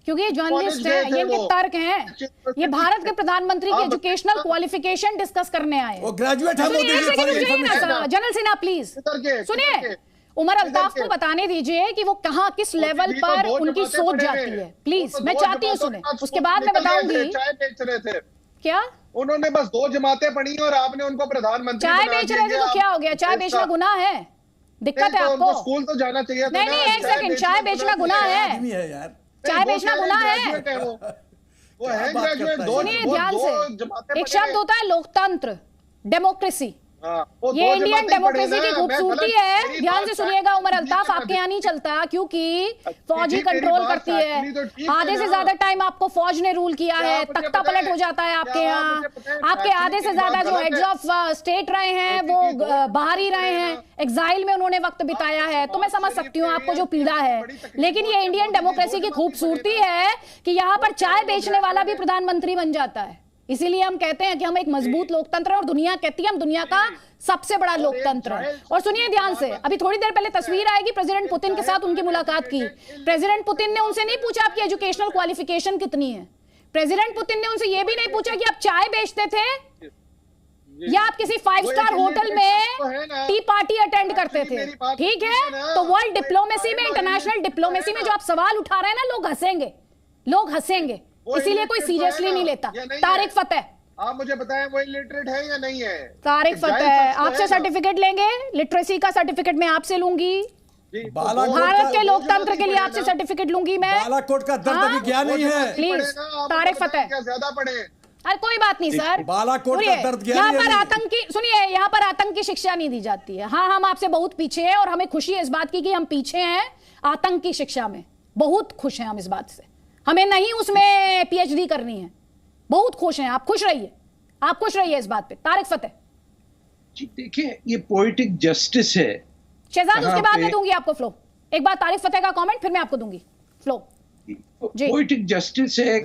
क्योंकि ये जर्नलिस्ट है, ये इनके तर्क हैं, ये भारत के प्रधानमंत्री की एजुकेशनल क्वालिफिकेशन डिस्कस करने आए। वो ग्रेजुएट है। जनरल सेना प्लीज सुनिए, उमर अल्ताफ को बताने दीजिए कि वो कहाँ किस लेवल पर उनकी सोच जाती है, प्लीज। मैं चाहती हूँ सुने, उसके बाद मैं बताऊंगी। चाय बेच रहे थे क्या? उन्होंने बस 2 जमातें पढ़ी और आपने उनको प्रधानमंत्री चाय बेच रहे थे तो क्या हो गया? चाय बेचना गुनाह है? दिक्कत है आपको? स्कूल तो जाना चाहिए। नहीं, एक सेकंड, चाय बेचना गुनाह है? चाय बेचना गुनाह है? वो है ग्रेजुएट। सुनिए ध्यान से, एक शब्द होता है लोकतंत्र, डेमोक्रेसी। ये इंडियन डेमोक्रेसी की खूबसूरती है। ध्यान से सुनिएगा उमर अल्ताफ, आपके यहाँ नहीं चलता क्योंकि फौज ही कंट्रोल करती है। आधे से ज्यादा टाइम आपको फौज ने रूल किया है, तख्ता पलट हो जाता है आपके यहाँ। आपके आधे से ज्यादा जो हेड्स ऑफ स्टेट रहे हैं वो बाहर ही रहे हैं, एग्जाइल में उन्होंने वक्त बिताया है। तो मैं समझ सकती हूँ आपको जो पीड़ा है, लेकिन ये इंडियन डेमोक्रेसी की खूबसूरती है कि यहाँ पर चाय बेचने वाला भी प्रधानमंत्री बन जाता है। इसीलिए हम कहते हैं कि हम एक मजबूत लोकतंत्र है, और दुनिया कहती है हम दुनिया का सबसे बड़ा लोकतंत्र है। और सुनिए ध्यान से, अभी थोड़ी देर पहले तस्वीर आएगी प्रेसिडेंट पुतिन के साथ उनकी मुलाकात की। प्रेसिडेंट पुतिन ने उनसे नहीं पूछा आपकी एजुकेशनल क्वालिफिकेशन कितनी है। प्रेसिडेंट पुतिन ने उनसे यह भी नहीं पूछा कि आप चाय बेचते थे या आप किसी 5 स्टार होटल में टी पार्टी अटेंड करते थे। ठीक है, तो वर्ल्ड डिप्लोमेसी में, इंटरनेशनल डिप्लोमेसी में जो आप सवाल उठा रहे हैं ना, लोग हंसेंगे, इसीलिए कोई सीरियसली नहीं लेता। तारिक फतेह, आप मुझे बताएं वो इलिटरेट है या नहीं है? तारिक फतेह, आपसे सर्टिफिकेट लेंगे, लिटरेसी का सर्टिफिकेट मैं आपसे लूंगी, भारत के लोकतंत्र के लिए आपसे सर्टिफिकेट लूंगी मैं। बालाकोट का दर्द अभी ज्ञान नहीं है। प्लीज तारिक फतेह, ज्यादा पढ़े। अरे कोई बात नहीं सर, बालाकोट का दर्द यहाँ पर आतंकी, सुनिए, यहाँ पर आतंकी शिक्षा नहीं दी जाती है। हाँ, हम आपसे बहुत पीछे हैं और हमें खुशी है इस बात की कि हम पीछे हैं आतंक की शिक्षा में, बहुत खुश हैं हम इस बात से। हमें नहीं उसमें पीएचडी करनी है, बहुत खुश हैं। आप खुश रहिए इस बात पे। तारिक फतेह जी, देखिए ये पोएटिक जस्टिस है शहजाद, उसके बाद मैं दूंगी आपको फ्लो। एक बार तारिक फतेह का कमेंट, फिर मैं आपको दूंगी फ्लो। पोएटिक जस्टिस है,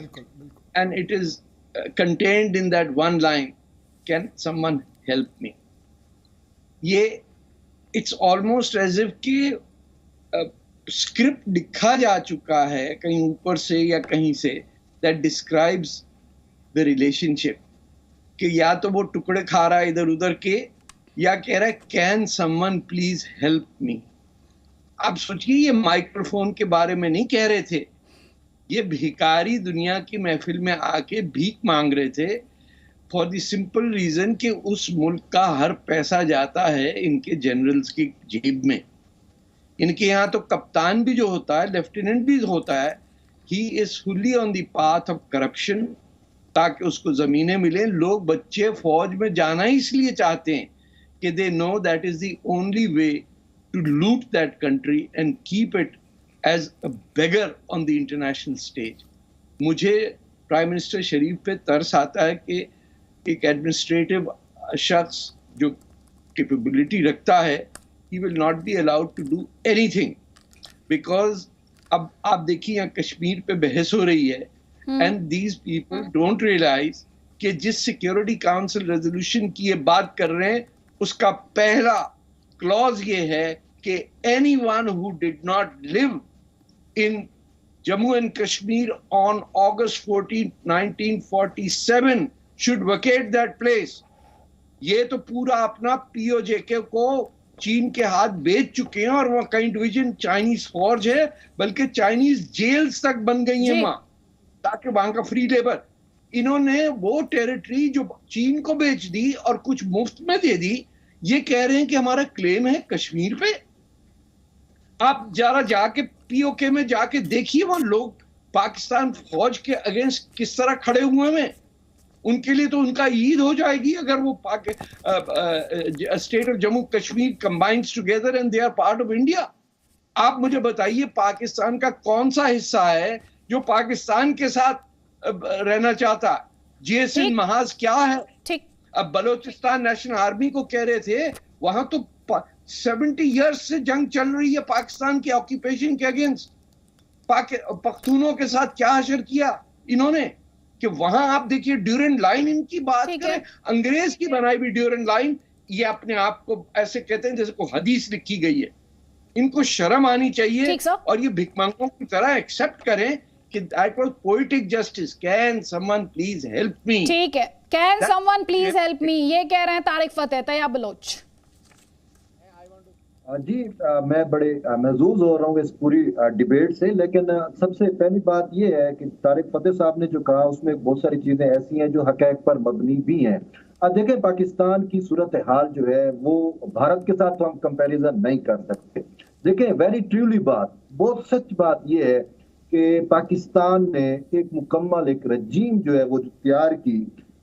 and it is contained in that one line, can someone help me. ये इट्स ऑलमोस्ट एज इफ कि स्क्रिप्ट लिखा जा चुका है कहीं ऊपर से या कहीं से, दैट डिस्क्राइब्स द रिलेशनशिप, कि या तो वो टुकड़े खा रहा है इधर उधर के, या कह रहा है can someone please help me. आप सोचिए, ये माइक्रोफोन के बारे में नहीं कह रहे थे, ये भिखारी दुनिया की महफिल में आके भीख मांग रहे थे, फॉर द सिंपल रीजन कि उस मुल्क का हर पैसा जाता है इनके जनरल्स की जेब में। इनके यहाँ तो कप्तान भी जो होता है, लेफ्टिनेंट भी होता है, he is fully on the path of corruption, ताकि उसको जमीनें मिले। लोग, बच्चे फौज में जाना इसलिए चाहते हैं कि they know that is the only way to loot that country and keep it as a beggar on the international stage. मुझे प्राइम मिनिस्टर शरीफ पे तरस आता है कि एक एडमिनिस्ट्रेटिव शख्स जो कैपेबिलिटी रखता है, he will not be allowed to do anything, because अब आप देखिए यहाँ कश्मीर पे बहस हो रही है, and these people don't realize कि जिस सिक्योरिटी काउंसिल रेजोल्यूशन की ये बात कर रहे हैं, उसका पहला क्लॉज ये है कि anyone who did not live in Jammu and Kashmir on August 14, 1947 should vacate that place। ये तो पूरा अपना पीओजेके को चीन के हाथ बेच चुके हैं, और वहां कई डिवीजन चाइनीज फौज है, बल्कि चाइनीज जेल्स तक बन गई हैं वहां, ताकि वहां का फ्री लेबर। इन्होंने वो टेरिटरी जो चीन को बेच दी और कुछ मुफ्त में दे दी। ये कह रहे हैं कि हमारा क्लेम है कश्मीर पे। आप जरा जाके पीओके में जाके देखिए, वहां लोग पाकिस्तान फौज के अगेंस्ट किस तरह खड़े हुए हैं। उनके लिए तो उनका ईद हो जाएगी अगर वो state of Jammu Kashmir combines together and they are part of India. आप मुझे बताइए पाकिस्तान का कौन सा हिस्सा है जो पाकिस्तान के साथ रहना चाहता? जेएसएन महाज क्या है? ठीक। अब बलोचिस्तान नेशनल आर्मी को कह रहे थे, वहां तो 70 इयर्स से जंग चल रही है पाकिस्तान की ऑक्यूपेशन के अगेंस्ट। पख्तूनों के साथ क्या हशर किया इन्होंने कि वहां आप देखिए ड्यूरेंट लाइन इनकी बात करें, अंग्रेज की बनाई हुई ड्यूरेंट लाइन, ये अपने आप को ऐसे कहते हैं जैसे कोई हदीस लिखी गई है। इनको शर्म आनी चाहिए और ये भिखमंगों की तरह एक्सेप्ट करें कि that was poetic justice. Can someone please help me? ठीक है, can someone please help me, ये कह रहे हैं तारिक फतेह। तैयब बलोच जी, मैं बड़े महजूज हो रहा हूँ इस पूरी डिबेट से, लेकिन सबसे पहली बात यह है कि तारिक फतेह साहब ने जो कहा उसमें बहुत सारी चीजें ऐसी हैं जो हकैक पर मबनी भी हैं। देखें, पाकिस्तान की सूरत हाल जो है वो भारत के साथ तो हम कंपैरिजन नहीं कर सकते। देखें, वेरी ट्रूली बात, बहुत सच बात यह है कि पाकिस्तान ने एक मुकम्मल एक रजीम जो है वो जो तैयार की,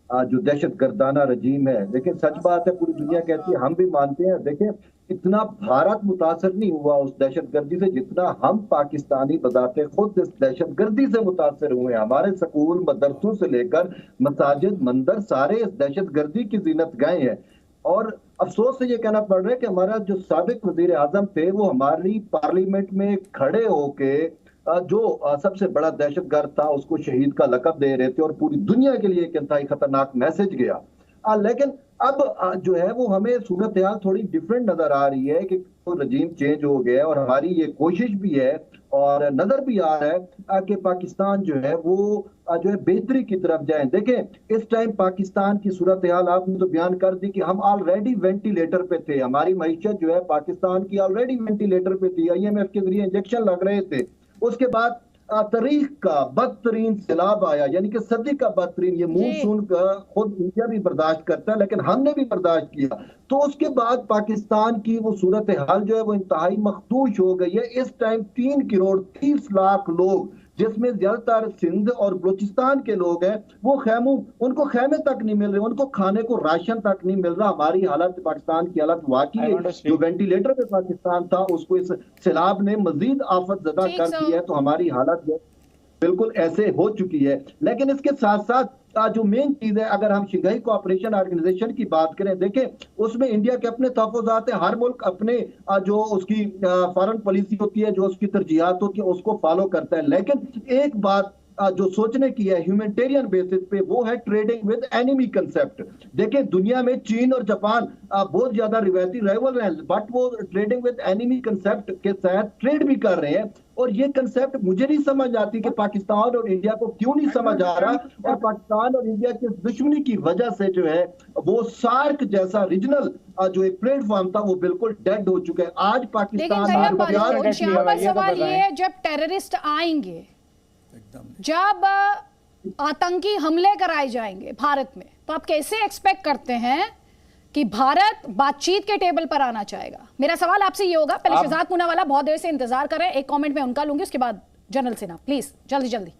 जो दहशत गर्दाना रजीम है। लेकिन सच बात है, पूरी दुनिया कहती है, हम भी मानते हैं। देखें, इतना भारत मुतासर नहीं हुआ उस दहशत गर्दी से जितना हम पाकिस्तानी बजाते खुद इस दहशत गर्दी से मुतासर हुए। हमारे स्कूल मदरसों से लेकर मसाजिद मंदिर सारे इस दहशत गर्दी की जीनत गए हैं। और अफसोस से ये कहना पड़ रहा है कि हमारा जो साबिक वजीर आजम थे वो हमारी पार्लियामेंट में खड़े होके जो सबसे बड़ा दहशतगर्द था उसको शहीद का लकब दे रहे थे और पूरी दुनिया के लिए एक इंतहाई खतरनाक मैसेज गया। लेकिन अब जो है वो हमें सूरत हाल थोड़ी डिफरेंट नजर आ रही है कि तो रजीम चेंज हो गया और हमारी ये कोशिश भी है और नजर भी आ रहा है कि पाकिस्तान जो है वो जो है बेहतरी की तरफ जाए। देखें, इस टाइम पाकिस्तान की सूरत हाल आपने तो बयान कर दी कि हम ऑलरेडी वेंटिलेटर पे थे। हमारी मईशत जो है पाकिस्तान की ऑलरेडी वेंटिलेटर पे थी, IMF के जरिए इंजेक्शन लग रहे थे। उसके बाद तारीख का बदतरीन सैलाब आया, यानी कि सदी का बदतरीन, ये मानसून का खुद इंडिया भी बर्दाश्त करता है लेकिन हमने भी बर्दाश्त किया। तो उसके बाद पाकिस्तान की वो सूरत हाल जो है वो इंतहाई मखदूश हो गई है। इस टाइम 3 करोड़ 30 लाख लोग, जिसमें ज्यादातर सिंध और बलूचिस्तान के लोग हैं, वो उनको खेमे तक नहीं मिल रहे, उनको खाने को राशन तक नहीं मिल रहा। हमारी हालत, पाकिस्तान की हालत वाकई जो वेंटिलेटर पे पाकिस्तान था उसको इस सैलाब ने मजीद आफत ज़दा कर दी है। तो हमारी हालत बिल्कुल ऐसे हो चुकी है। लेकिन इसके साथ साथ जो मेन चीज है, अगर हम शंघाई कोऑपरेशन ऑर्गेनाइजेशन की बात करें, देखें उसमें इंडिया के अपने तहफ़्फ़ुज़ात है। हर मुल्क अपने जो उसकी फॉरेन पॉलिसी होती है, जो उसकी तरजीहात होती है, उसको फॉलो करता है। लेकिन एक बात जो सोचने की है ह्यूमैनिटेरियन बेसिस पे, वो है ट्रेडिंग विद एनिमी कंसेप्ट। देखें, दुनिया में चीन और जापान बहुत ज्यादा रिवायती राइवल हैं, बट वो ट्रेडिंग विद एनिमी कंसेप्ट के तहत ट्रेड भी कर रहे हैं। और ये कंसेप्ट मुझे नहीं समझ आती कि पाकिस्तान और इंडिया को क्यों नहीं समझ आ रहा। और पाकिस्तान और इंडिया की दुश्मनी की वजह से जो है वो सार्क जैसा रीजनल जो एक प्लेटफॉर्म था वो बिल्कुल डेड हो चुका है। आज पाकिस्तान सवाल ये है, जब टेररिस्ट आएंगे, जब आतंकी हमले कराए जाएंगे भारत में, तो आप कैसे एक्सपेक्ट करते हैं कि भारत बातचीत के टेबल पर आना चाहेगा? मेरा सवाल आपसे ये होगा। पहले शहजाद पूनावाला बहुत देर से इंतजार कर रहे हैं, एक कमेंट में उनका लूंगी, उसके बाद जनरल सिन्हा, प्लीज जल्दी जल्दी।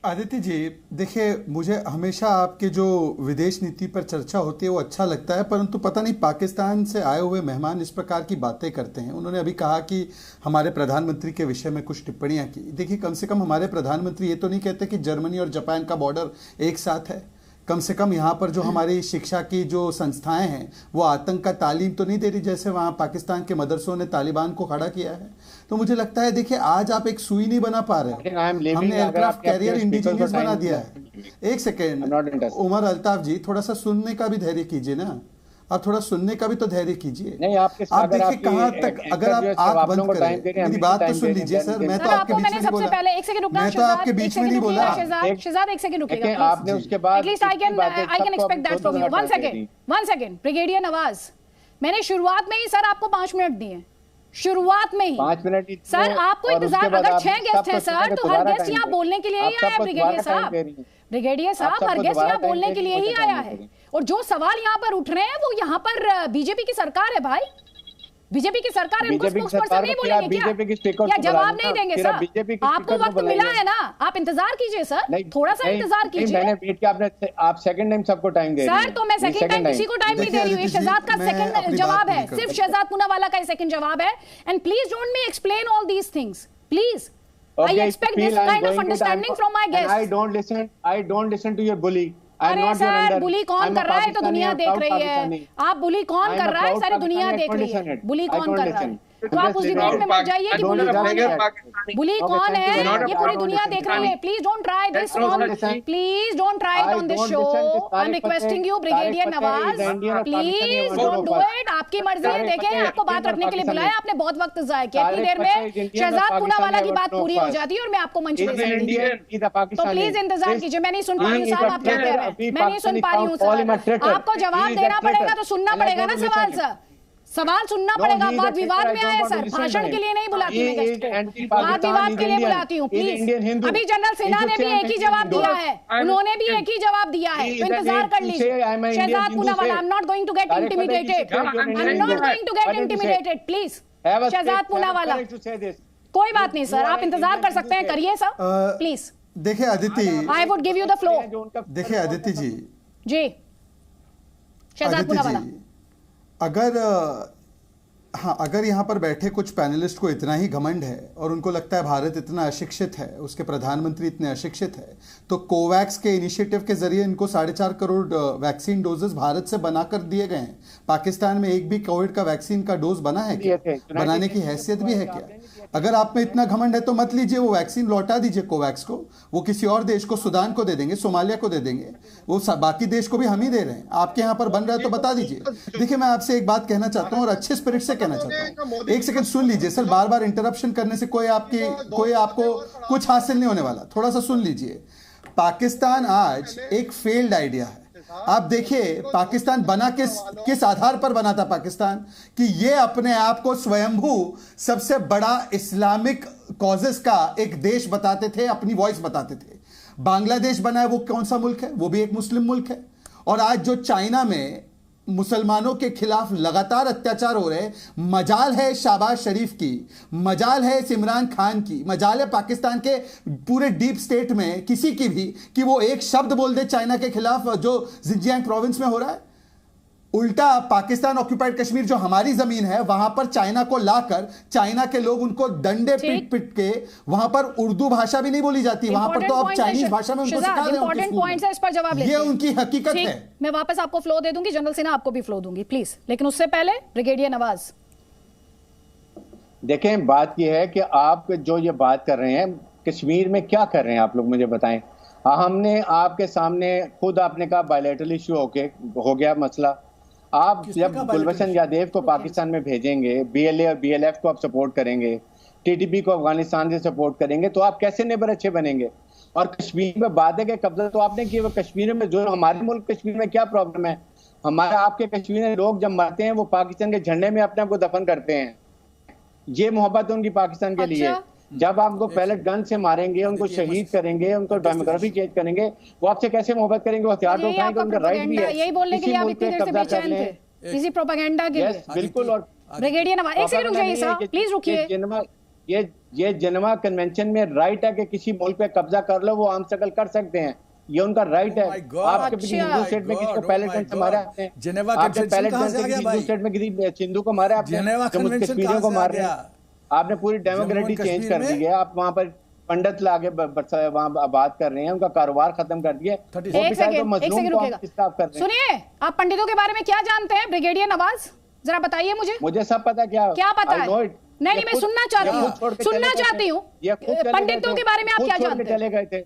आदित्य जी, देखिए, मुझे हमेशा आपके जो विदेश नीति पर चर्चा होती है वो अच्छा लगता है, परंतु पता नहीं पाकिस्तान से आए हुए मेहमान इस प्रकार की बातें करते हैं। उन्होंने अभी कहा कि हमारे प्रधानमंत्री के विषय में कुछ टिप्पणियां की। देखिए, कम से कम हमारे प्रधानमंत्री ये तो नहीं कहते कि जर्मनी और जापान का बॉर्डर एक साथ है। कम से कम यहाँ पर जो हमारी शिक्षा की जो संस्थाएं हैं वो आतंक का तालीम तो नहीं दे रही, जैसे वहाँ पाकिस्तान के मदरसों ने तालिबान को खड़ा किया है। तो मुझे लगता है, देखिए, आज आप एक सुई नहीं बना पा रहे, हमने एयरक्राफ्ट कैरियर इंडिजीनियस बना दिया है। एक सेकेंड उमर अल्ताफ जी, थोड़ा सा सुनने का भी धैर्य कीजिए ना, आप थोड़ा सुनने का भी तो धैर्य कीजिए। नहीं, आप देखिए कहाँ तक, अगर आप आंख बंद करें, मेरी बात तो सुन लीजिए सर। मैं तो आपके बीच में नहीं बोला, मैं तो आपके बीच में नहीं बोला। शहजाद एक सेकंड रुकिएगा, आपने उसके बाद at least I can expect that from you. One second brigadier Nawaz, मैंने शुरुआत में ही सर आपको 5 मिनट दिए। शुरुआत में ही 5 मिनट सर आपको इंतजार, अगर 6 गेस्ट हैं सर तो हर गेस्ट यहाँ बोलने के लिए ही आया। ब्रिगेडियर साहब, ब्रिगेडियर साहब, हर गेस्ट यहाँ बोलने के लिए ही आया है। और जो सवाल यहाँ पर उठ रहे हैं वो यहाँ पर बीजेपी की सरकार है भाई, बीजेपी की सरकार है, उनको स्पोक्सपर्सन नहीं बोलेंगे क्या? या जवाब नहीं देंगे सर? आपको वक्त मिला है ना, आप इंतजार कीजिए सर, थोड़ा सा इंतजार कीजिए। मैंने वेट किया, आपने आप सेकंड टाइम सबको टाइम दे रहे हैं सर, तो मैं सेकंड टाइम किसी को टाइम नहीं दे रही हूँ। ये शहजाद का सेकंड जवाब है, सिर्फ शहजाद पूनावाला का सेकंड जवाब है। And please don't me explain all these things please. I expect this kind of understanding from my guests. I don't listen to your bully. अरे सर, बुली कौन कर रहा है तो दुनिया देख रही है। आप बुली कौन कर रहा है सारी दुनिया देख रही है। बुली कौन कर रहा है तो आप उस डिबेट में मत जाइए कि बुली कौन है। बुली कौन है ये पूरी दुनिया देख रही है। Please don't try this on, please don't try it on this show. I am requesting you brigadier Nawaz, please don't do it. आपकी मर्जी है, देखें आपको बात रखने के लिए बुलाया, आपने बहुत वक्त जाया किया। इतनी देर में शहजाद पूनावाला की बात पूरी हो जाती है और मैं आपको मंच दे सकती हूँ। तो प्लीज इंतजार कीजिए। मैं नहीं सुन पा रही हूँ साहब आप क्या कह रहे हैं, मैं नहीं सुन पा रही हूँ सर। आपको जवाब देना पड़ेगा तो सुनना पड़ेगा ना सवाल सर, सवाल सुनना पड़ेगा। वाद विवाद में आए सर, भाषण के लिए नहीं बुलाती मैं गेस्ट को, वाद विवाद के लिए बुलाती हूँ प्लीज। अभी जनरल सिन्हा ने भी एक ही जवाब दिया है, उन्होंने भी एक ही जवाब दिया है, तो इंतजार कर लीजिए। Shehzad Poonawalla, I am not going to get intimidated, I am not going to get intimidated please. Shehzad Poonawalla, कोई बात नहीं सर, आप इंतजार कर सकते हैं, करिए सर प्लीज। देखिए Aditi, I would give you the floor. देखिए अदिति जी, जी शहजाद पूनावाला, अगर यहाँ पर बैठे कुछ पैनलिस्ट को इतना ही घमंड है और उनको लगता है भारत इतना अशिक्षित है, उसके प्रधानमंत्री इतने अशिक्षित है, तो कोवैक्स के इनिशिएटिव के जरिए इनको 4.5 करोड़ वैक्सीन डोजेस भारत से बनाकर दिए गए हैं। पाकिस्तान में एक भी कोविड का वैक्सीन का डोज बना है क्या? बनाने की हैसियत भी है क्या? अगर आप में इतना घमंड है तो मत लीजिए, वो वैक्सीन लौटा दीजिए कोवैक्स को, वो किसी और देश को, सुदान को दे देंगे, सोमालिया को दे देंगे, वो बाकी देश को भी हम ही दे रहे हैं। आपके यहाँ पर बन रहा है तो बता दीजिए। देखिए मैं आपसे एक बात कहना चाहता हूँ और अच्छे स्पिरिट से कहना चाहता हूँ, एक सेकंड सुन लीजिए सर, बार बार इंटरप्शन करने से कोई आपको कुछ हासिल नहीं होने वाला, थोड़ा सा सुन लीजिए। पाकिस्तान आज एक फेल्ड आइडिया है। आप देखिए पाकिस्तान बना किस आधार पर बना था पाकिस्तान, कि ये अपने आप को स्वयंभू सबसे बड़ा इस्लामिक कॉजेस का एक देश बताते थे, अपनी वॉइस बताते थे। बांग्लादेश बना है, वो कौन सा मुल्क है? वो भी एक मुस्लिम मुल्क है। और आज जो चाइना में मुसलमानों के खिलाफ लगातार अत्याचार हो रहे हैं, मजाल है शहबाज शरीफ की, मजाल है इमरान खान की, मजाल है पाकिस्तान के पूरे डीप स्टेट में किसी की भी, कि वो एक शब्द बोल दे चाइना के खिलाफ जो जिंजियांग प्रोविंस में हो रहा है। उल्टा पाकिस्तान ऑक्यूपाइड कश्मीर जो हमारी जमीन है, वहां पर चाइना को लाकर चाइना के लोग उनको डंडे पीट पीट के, वहां पर उर्दू भाषा भी नहीं बोली जाती, वहां पर तो अब चाइनीज भाषा में उनको सिखा रहे हैं। इस पर जवाब लेते हैं, ये उनकी हकीकत है। मैं वापस आपको फ्लो दे दूंगी, जनरल सिन्हा आपको भी फ्लो दूंगी प्लीज, लेकिन उससे पहले ब्रिगेडियर नवाज। देखें बात यह है कि आप जो ये बात कर रहे हैं कश्मीर में क्या कर रहे हैं आप लोग मुझे बताएं। हमने आपके सामने खुद आपने कहा बायलैटरल इशू हो गया मसला। आप जब गुलबशन यादेव को पाकिस्तान में भेजेंगे, बीएलए और बीएलएफ को आप सपोर्ट करेंगे, टीटीपी को अफगानिस्तान से सपोर्ट करेंगे, तो आप कैसे नेबर अच्छे बनेंगे? और कश्मीर में वादे के कब्जा तो आपने किया, कश्मीर में जो हमारे मुल्क कश्मीर में क्या प्रॉब्लम है? हमारा आपके कश्मीर में लोग जब मरते हैं वो पाकिस्तान के झंडे में अपने आप को दफन करते हैं। ये मोहब्बत है उनकी पाकिस्तान के लिए। जब आपको पैलेट गन से मारेंगे, उनको शहीद करेंगे, उनको डेमोग्राफी चेंज करेंगे, वो आपसे कैसे मोहब्बत करेंगे? वो हथियार तो उठाएंगे, उनका राइट भी है। यही बोलने के लिए आप इतनी देर से बेचैन थे, इसी प्रोपेगेंडा के लिए। बिल्कुल। और ब्रिगेडियर नवाज एक सेकंड रुक जाइए साहब, प्लीज रुकिए। ये जिनेवा कन्वेंशन में राइट है कि किसी मुल्क पे कब्जा कर लो, वो आर्म स्ट्रगल कर सकते हैं, ये उनका राइट है। आपके हिंदू स्टेट में किसी को पैलेट गन से मारा आपने, आपने पैलेट गन से हिंदू स्टेट में किसी हिंदू को मारा आपने, कश्मीरियों को मार रहे हैं आपने, पूरी डेमोक्रेसी चेंज कर दी है। आप वहां पर पंडित लाके वहां बात कर रहे हैं, उनका कारोबार खत्म कर दिया। सुनिए, आप पंडितों के बारे में क्या जानते हैं ब्रिगेडियर नवाज, जरा बताइए मुझे सब पता। क्या पता है? नहीं, मैं सुनना चाहती हूँ पंडितों के बारे में आप क्या जानते हैं? चले गए थे,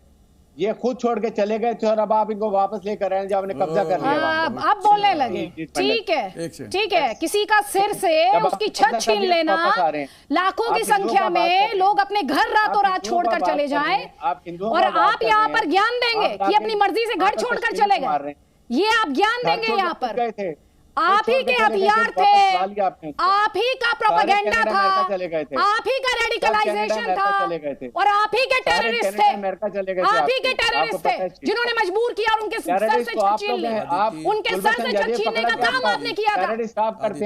ये खुद छोड़ के चले गए थे और अब आप इनको वापस लेकर आए जब आपने कब्जा कर लिया। अब बोलने लगे, ठीक है। किसी का सिर से उसकी छत छीन लेना, लाखों की संख्या में लोग अपने घर रातों रात छोड़कर चले जाएं, और आप यहाँ पर ज्ञान देंगे कि अपनी मर्जी से घर छोड़कर चले गए, ये आप ज्ञान देंगे यहाँ पर? आप ही के हथियार थे, आप ही का प्रोपेगेंडा था, आप ही का रेडिकलाइजेशन था, और आप ही के टेररिस्ट थे, आप ही के टेररिस्ट थे जिन्होंने मजबूर किया और उनके सर से छत छीन ली, उनके सर से छत छीनने का काम आपने किया था।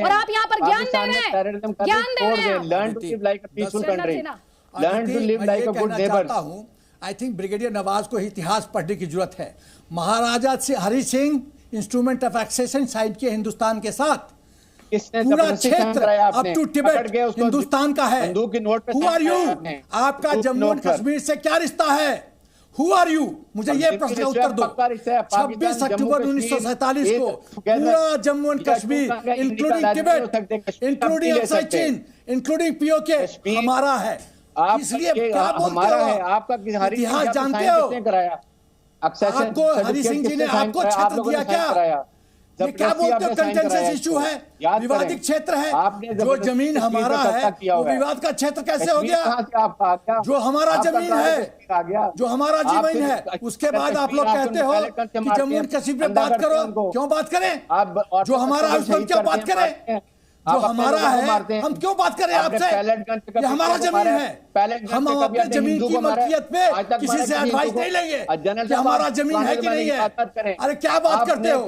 और आप यहाँ पर ज्ञान दे रहे हैं, ज्ञान दे रहे हैं। आई थिंक ब्रिगेडियर नवाज को इतिहास पढ़ने की जरूरत है। Maharaja Hari Singh instrument of accession sign किए हिंदुस्तान के साथ, पूरा क्षेत्र अप टू तिब्बत हिंदुस्तान का है। Who are you? आपका जम्मू एंड कश्मीर से क्या रिश्ता है? Who are you? मुझे ये प्रश्न का उत्तर दो। 26 अक्टूबर 1947 को पूरा Jammu and Kashmir including Tibet, including Aksai चीन, इंक्लूडिंग पीओके हमारा है। इसलिए क्या बोलते हो? आपका इतिहास जानते हो? आपको हरि सिंह जी ने आपको क्षेत्र दिया क्या? ये क्या बोलते हो? कंटेंशियस इशू है, विवादित क्षेत्र है। जो जमीन हमारा है वो विवाद का क्षेत्र कैसे हो गया? जो हमारा जमीन है, जो हमारा जमीन है, उसके बाद आप लोग कहते हो कि जम्मू एंड कश्मीर में बात करो। क्यों बात करें? जो हमारा है उस पर क्यों बात करें? जो हमारा है हम क्यों बात करें आपसे? ये हमारा जमीन है, हम अपने जमीन की मलकियत पे किसी से एडवाइस नहीं लेंगे कि हमारा जमीन है कि नहीं है। अरे क्या बात करते हो?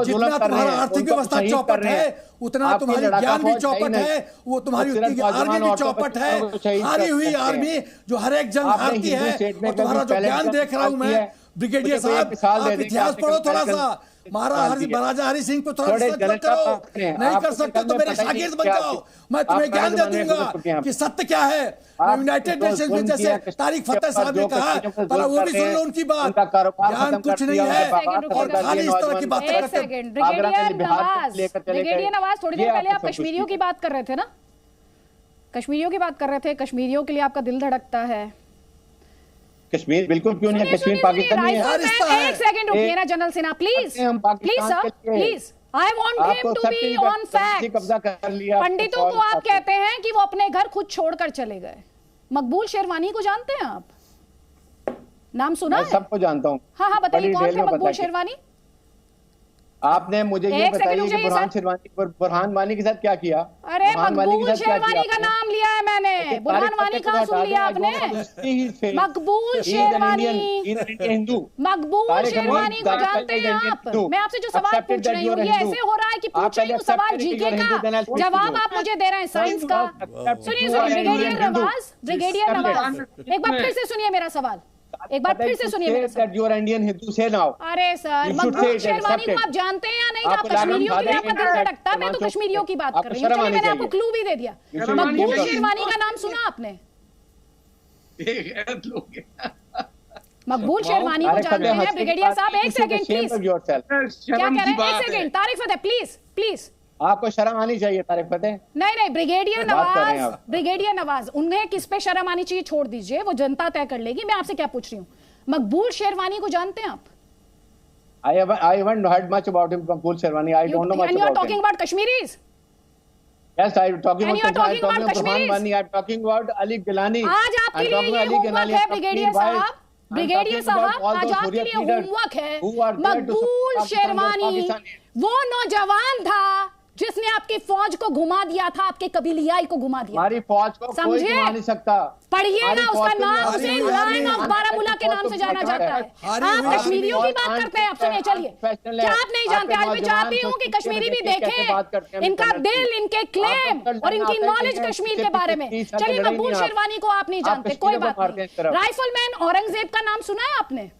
जितना तुम्हारा आर्थिक व्यवस्था चौपट है उतना तुम्हारी ज्ञान भी चौपट है, वो तुम्हारी उतनी आर्मी भी चौपट है। हारी हुई आर्मी जो हर एक जंग हारती है, और तुम्हारा जो ज्ञान देख रहा हूं मैं ब्रिगेडियर साहब, आप इतिहास पढ़ो थोड़ा सा। महाराजा हरि सिंह को थोड़ा करो, नहीं कर सकते तो मेरे शागिर्द बन जाओ, मैं तुम्हें ज्ञान दे दूंगा कि सत्य क्या है। यूनाइटेड नेशंस में जैसे तारिक फतेह साहब ने कहा, पर वो भी सुन लो उनकी बात। ज्ञान कुछ नहीं है और खाली इस तरह की बातें करते हैं। ब्रिगेडियर नवाज, थोड़ी देर पहले आप कश्मीरियों की बात कर रहे थे ना, कश्मीरियों की बात कर रहे थे। कश्मीरियों के लिए आपका दिल धड़कता है। कश्मीर बिल्कुल क्यों नहीं है, कश्मीर पाकिस्तानी है। एक सेकंड रुकिए ना general Sinha, please please sir please, I want him to be on fact. कब्जा कर लिया पंडितों को आप कहते हैं कि वो अपने घर खुद छोड़कर चले गए। मकबूल शेरवानी को जानते हैं आप? नाम सुना है? सबको जानता हूँ। हाँ हाँ बताइए, कौन थे मकबूल शेरवानी? आपने मुझे ये बताइए कि बुरहान वानी के साथ क्या किया? अरे मकबूल शेरवानी का नाम लिया है मैंने, बुरहान वानी कहाँ सुन लिया आपने? मकबूल शेरवानी, हिंदू मकबूल शेरवानी को जानते हैं आप? मैं आपसे जो सवाल पूछ रही हूँ ये ऐसे हो रहा है कि पूछ रही हूँ सवाल जीके का, जवाब आप मुझे दे रहे हैं साइंस का। सुनिए ब्रिगेडियर नवाज, ब्रिगेडियर नवाज एक बार फिर से सुनिए मेरा सवाल, एक बार फिर से सुनिए मेरा सवाल। अरे सर, मकबूल शेरवानी को आप जानते हैं या नहीं? आप कश्मीरियों के लिए आपका दिल धड़कता है। मैं तो कश्मीरियों की बात कर रही हूँ, चलिए मैंने आपको क्लू भी दे दिया। मकबूल शेरवानी का नाम सुना आपने? मकबूल शेरवानी को जानते हैं ब्रिगेडियर साहब? एक सेकंड प्लीज, क्या कह रहे हैं? एक second Tariq Fateh please please, आपको शर्म आनी चाहिए तारिक फतेह। नहीं ब्रिगेडियर नवाज, ब्रिगेडियर नवाज उन्हें किस पे शर्म आनी चाहिए छोड़ दीजिए, वो जनता तय कर लेगी। मैं आपसे क्या पूछ रही हूँ, मकबूल शेरवानी को जानते हैं आप? I haven't heard much about him, Maqbool Sherwani. I don't know much about him. And you are talking about Kashmiris? Yes, I am talking about Burhan Wani. I am talking about Ali Gilani. आज आपके लिए ये होमवर्क है ब्रिगेडियर साहब, ब्रिगेडियर साहब आज आपके लिए होमवर्क है। मकबूल शेरवानी वो नौजवान था जिसने आपकी फौज को घुमा दिया था, आपके कबीलियाई को घुमा दिया। हमारी फौज को कोई घुमा नहीं सकता। पढ़िए ना, उसका नाम उसे लाइन ऑफ बारामूला के नाम से जाना जाता है। आप कश्मीरियों की बात करते हैं। आप सुनिए, चलिए, क्या आप नहीं जानते? आज मैं चाहती हूँ कि कश्मीरी भी देखें इनका दिल, इनके क्लेम और इनकी नॉलेज कश्मीर के बारे में। चलिए, मकबूल शेरवानी को आप नहीं जानते, कोई बात नहीं। राइफलमैन औरंगजेब का नाम सुना है आपने?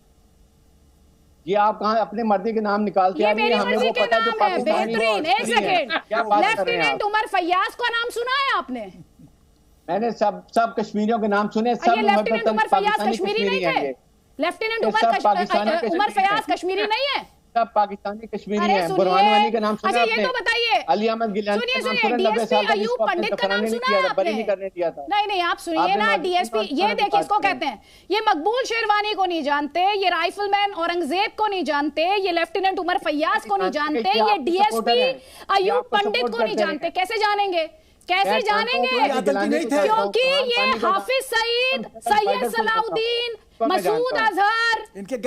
ये आप कहाँ अपने मर्जी के नाम निकालते हैं? मेरी मर्जी के नाम है, बेहतरीन। एक सेकंड, लेफ्टिनेंट उमर फैयाज का नाम सुना है आपने? मैंने सब कश्मीरियों के नाम सुने। सब लेफ्टिनेंट उमर फैयाज कश्मीरी नहीं थे? लेफ्टिनेंट उमर फैयाज कश्मीरी नहीं है? सब पाकिस्तानी कश्मीरी हैं। बुरहान वानी का नाम सुना आपने? अच्छा ये तो बताइए। अली अहमद गिलानी का नाम सुना? डीएसपी अयूब पंडित का नाम सुना है आपने? करने दिया था। नहीं आप सुनिए ना, डीएसपी ये देखिए इसको कहते हैं। ये मकबूल शेरवानी को नहीं जानते, ये राइफलमैन औरंगजेब को नहीं जानते, ये लेफ्टिनेंट उमर फैयाज को नहीं जानते, ये डीएसपी अयूब पंडित को नहीं जानते। कैसे जानेंगे? कैसे जानेंगे? क्योंकि ये हाफिज सईद, सैयद सलाउद्दीन, मसूद अजहर,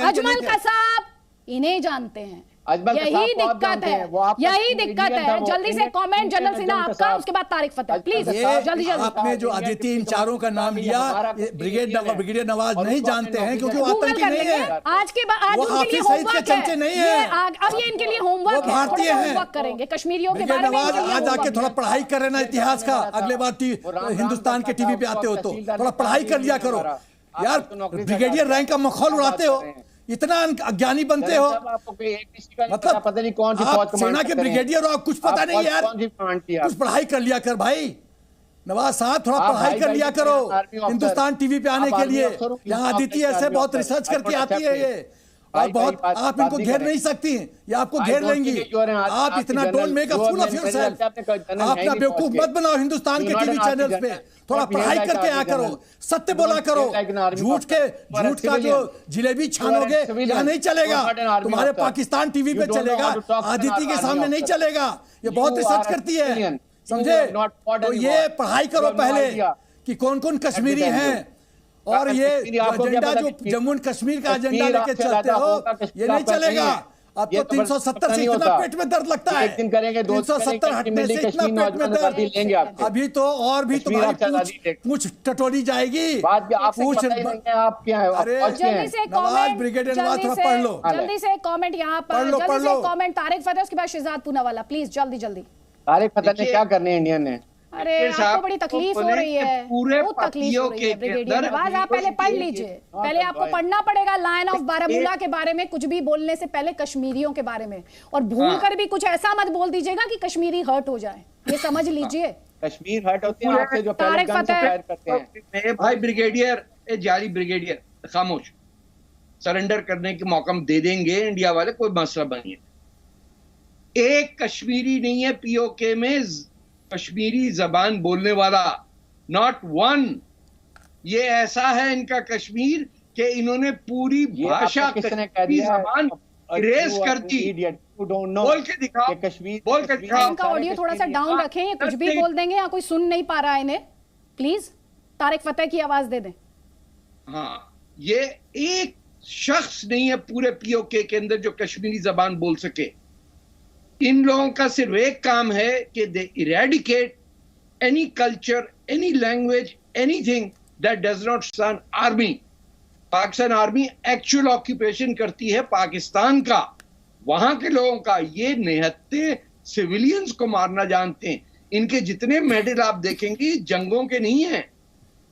अजमल कसाब इन्हें जानते हैं। यही दिक्कत है, यही दिक्कत है। जल्दी से कमेंट जनरल सिन्हा आपका, उसके बाद तारिक फतेह, प्लीज जल्दी जल्दी। आपने जो अदिति इन चारों का नाम लिया, ब्रिगेडियर नवाज नहीं जानते हैं क्योंकि वो आतंकी नहीं है। आज के बाद वो हाफिज सईद के चमचे नहीं है। अब ये इनके लिए होमवर्क है, भारतीय हैं, करेंगे कश्मीरियों के बारे में। नवाज आज आके थोड़ा पढ़ाई कर रहे ना इतिहास का, अगले बार हिंदुस्तान के टीवी पे आते हो तो थोड़ा पढ़ाई कर लिया करो यार। ब्रिगेडियर रैंक का मखौल उड़ाते हो, इतना अज्ञानी बनते हो, मतलब पता नहीं कौन सी फौज सेना के ब्रिगेडियर हो, कुछ पता नहीं यार। कुछ पढ़ाई कर लिया कर भाई नवाज साहब, थोड़ा पढ़ाई कर लिया करो हिंदुस्तान टीवी पे आने के लिए। यहाँ अदिति ऐसे बहुत रिसर्च करके आती है ये, और बहुत आप इनको घेर नहीं सकती, ये आपको घेर लेंगी। आप इतना don't make a fool of yourself, आप ना बेवकूफ मत बनाओ हिंदुस्तान के टीवी चैनल्स पे। थोड़ा पढ़ाई करके आया करो, सत्य बोला करो। झूठ का जो जिलेबी छानोगे यहाँ नहीं चलेगा, तुम्हारे पाकिस्तान टीवी पे चलेगा, आदिति के सामने नहीं चलेगा। ये बहुत रिसर्च करती है, समझे? तो ये पढ़ाई करो पहले कि कौन कौन कश्मीरी हैं, और ये एजेंडा जो जम्मू एंड कश्मीर का एजेंडा लेके चलते हो ये नहीं चलेगा। अब तो 370 से इतना पेट में दर्द लगता है, 370 हटने से इतना पेट में दर्द, अभी तो और भी तुम्हारी पूछ टटोली जाएगी। पूछ आप क्या है? जल्दी से कमेंट, ब्रिगेडियर नवाज थोड़ा पढ़ लो, जल्दी से कमेंट यहाँ पर, जल्दी से कमेंट तारिक फतेह, उसके बाद शहजाद पूनावाला, प्लीज जल्दी जल्दी। तारिक फतेह ने क्या करने इंडियन ने? अरे आपको बड़ी तकलीफ हो रही है, बहुत तकलीफ हो रही है ब्रिगेडियर नवाज, आप पहले पढ़ लीजिए। पहले आपको पढ़ना पड़ेगा लायन ऑफ बारामूला के बारे में, कुछ भी बोलने से पहले कश्मीरियों के बारे में, और भूल कर भी कुछ ऐसा मत बोल दीजिएगा कि कश्मीरी हर्ट हो जाए, ये समझ लीजिए। कश्मीर हर्ट होते हैं आपसे जो पहले गन से फायर करते हैं। भाई ब्रिगेडियर, ए जाली ब्रिगेडियर, खामोश, सरेंडर करने के मौका दे देंगे इंडिया वाले, कोई मसला नहीं है। एक कश्मीरी नहीं है पीओके में कश्मीरी जबान बोलने वाला, नॉट वन। ये ऐसा है इनका कश्मीर कि इन्होंने पूरी भाषा कश्मीरी जबान इरेज कर दी। बोल के दिखाओ, बोल के दिखाओ। इनका ऑडियो थोड़ा सा डाउन रखें, ये कुछ भी बोल देंगे, यहाँ कोई सुन नहीं पा रहा है इन्हें, प्लीज तारिक फतेह की आवाज दे दें। हाँ, ये एक शख्स नहीं है पूरे पीओके के अंदर जो कश्मीरी जबान बोल सके। इन लोगों का सिर्फ एक काम है कि they eradicate any culture, any language, anything that does not stand army. Pakistan army actual occupation करती है पाकिस्तान का, वहां के लोगों का। ये निहत्ते सिविलियंस को मारना जानते हैं। इनके जितने मेडल आप देखेंगे जंगों के नहीं है,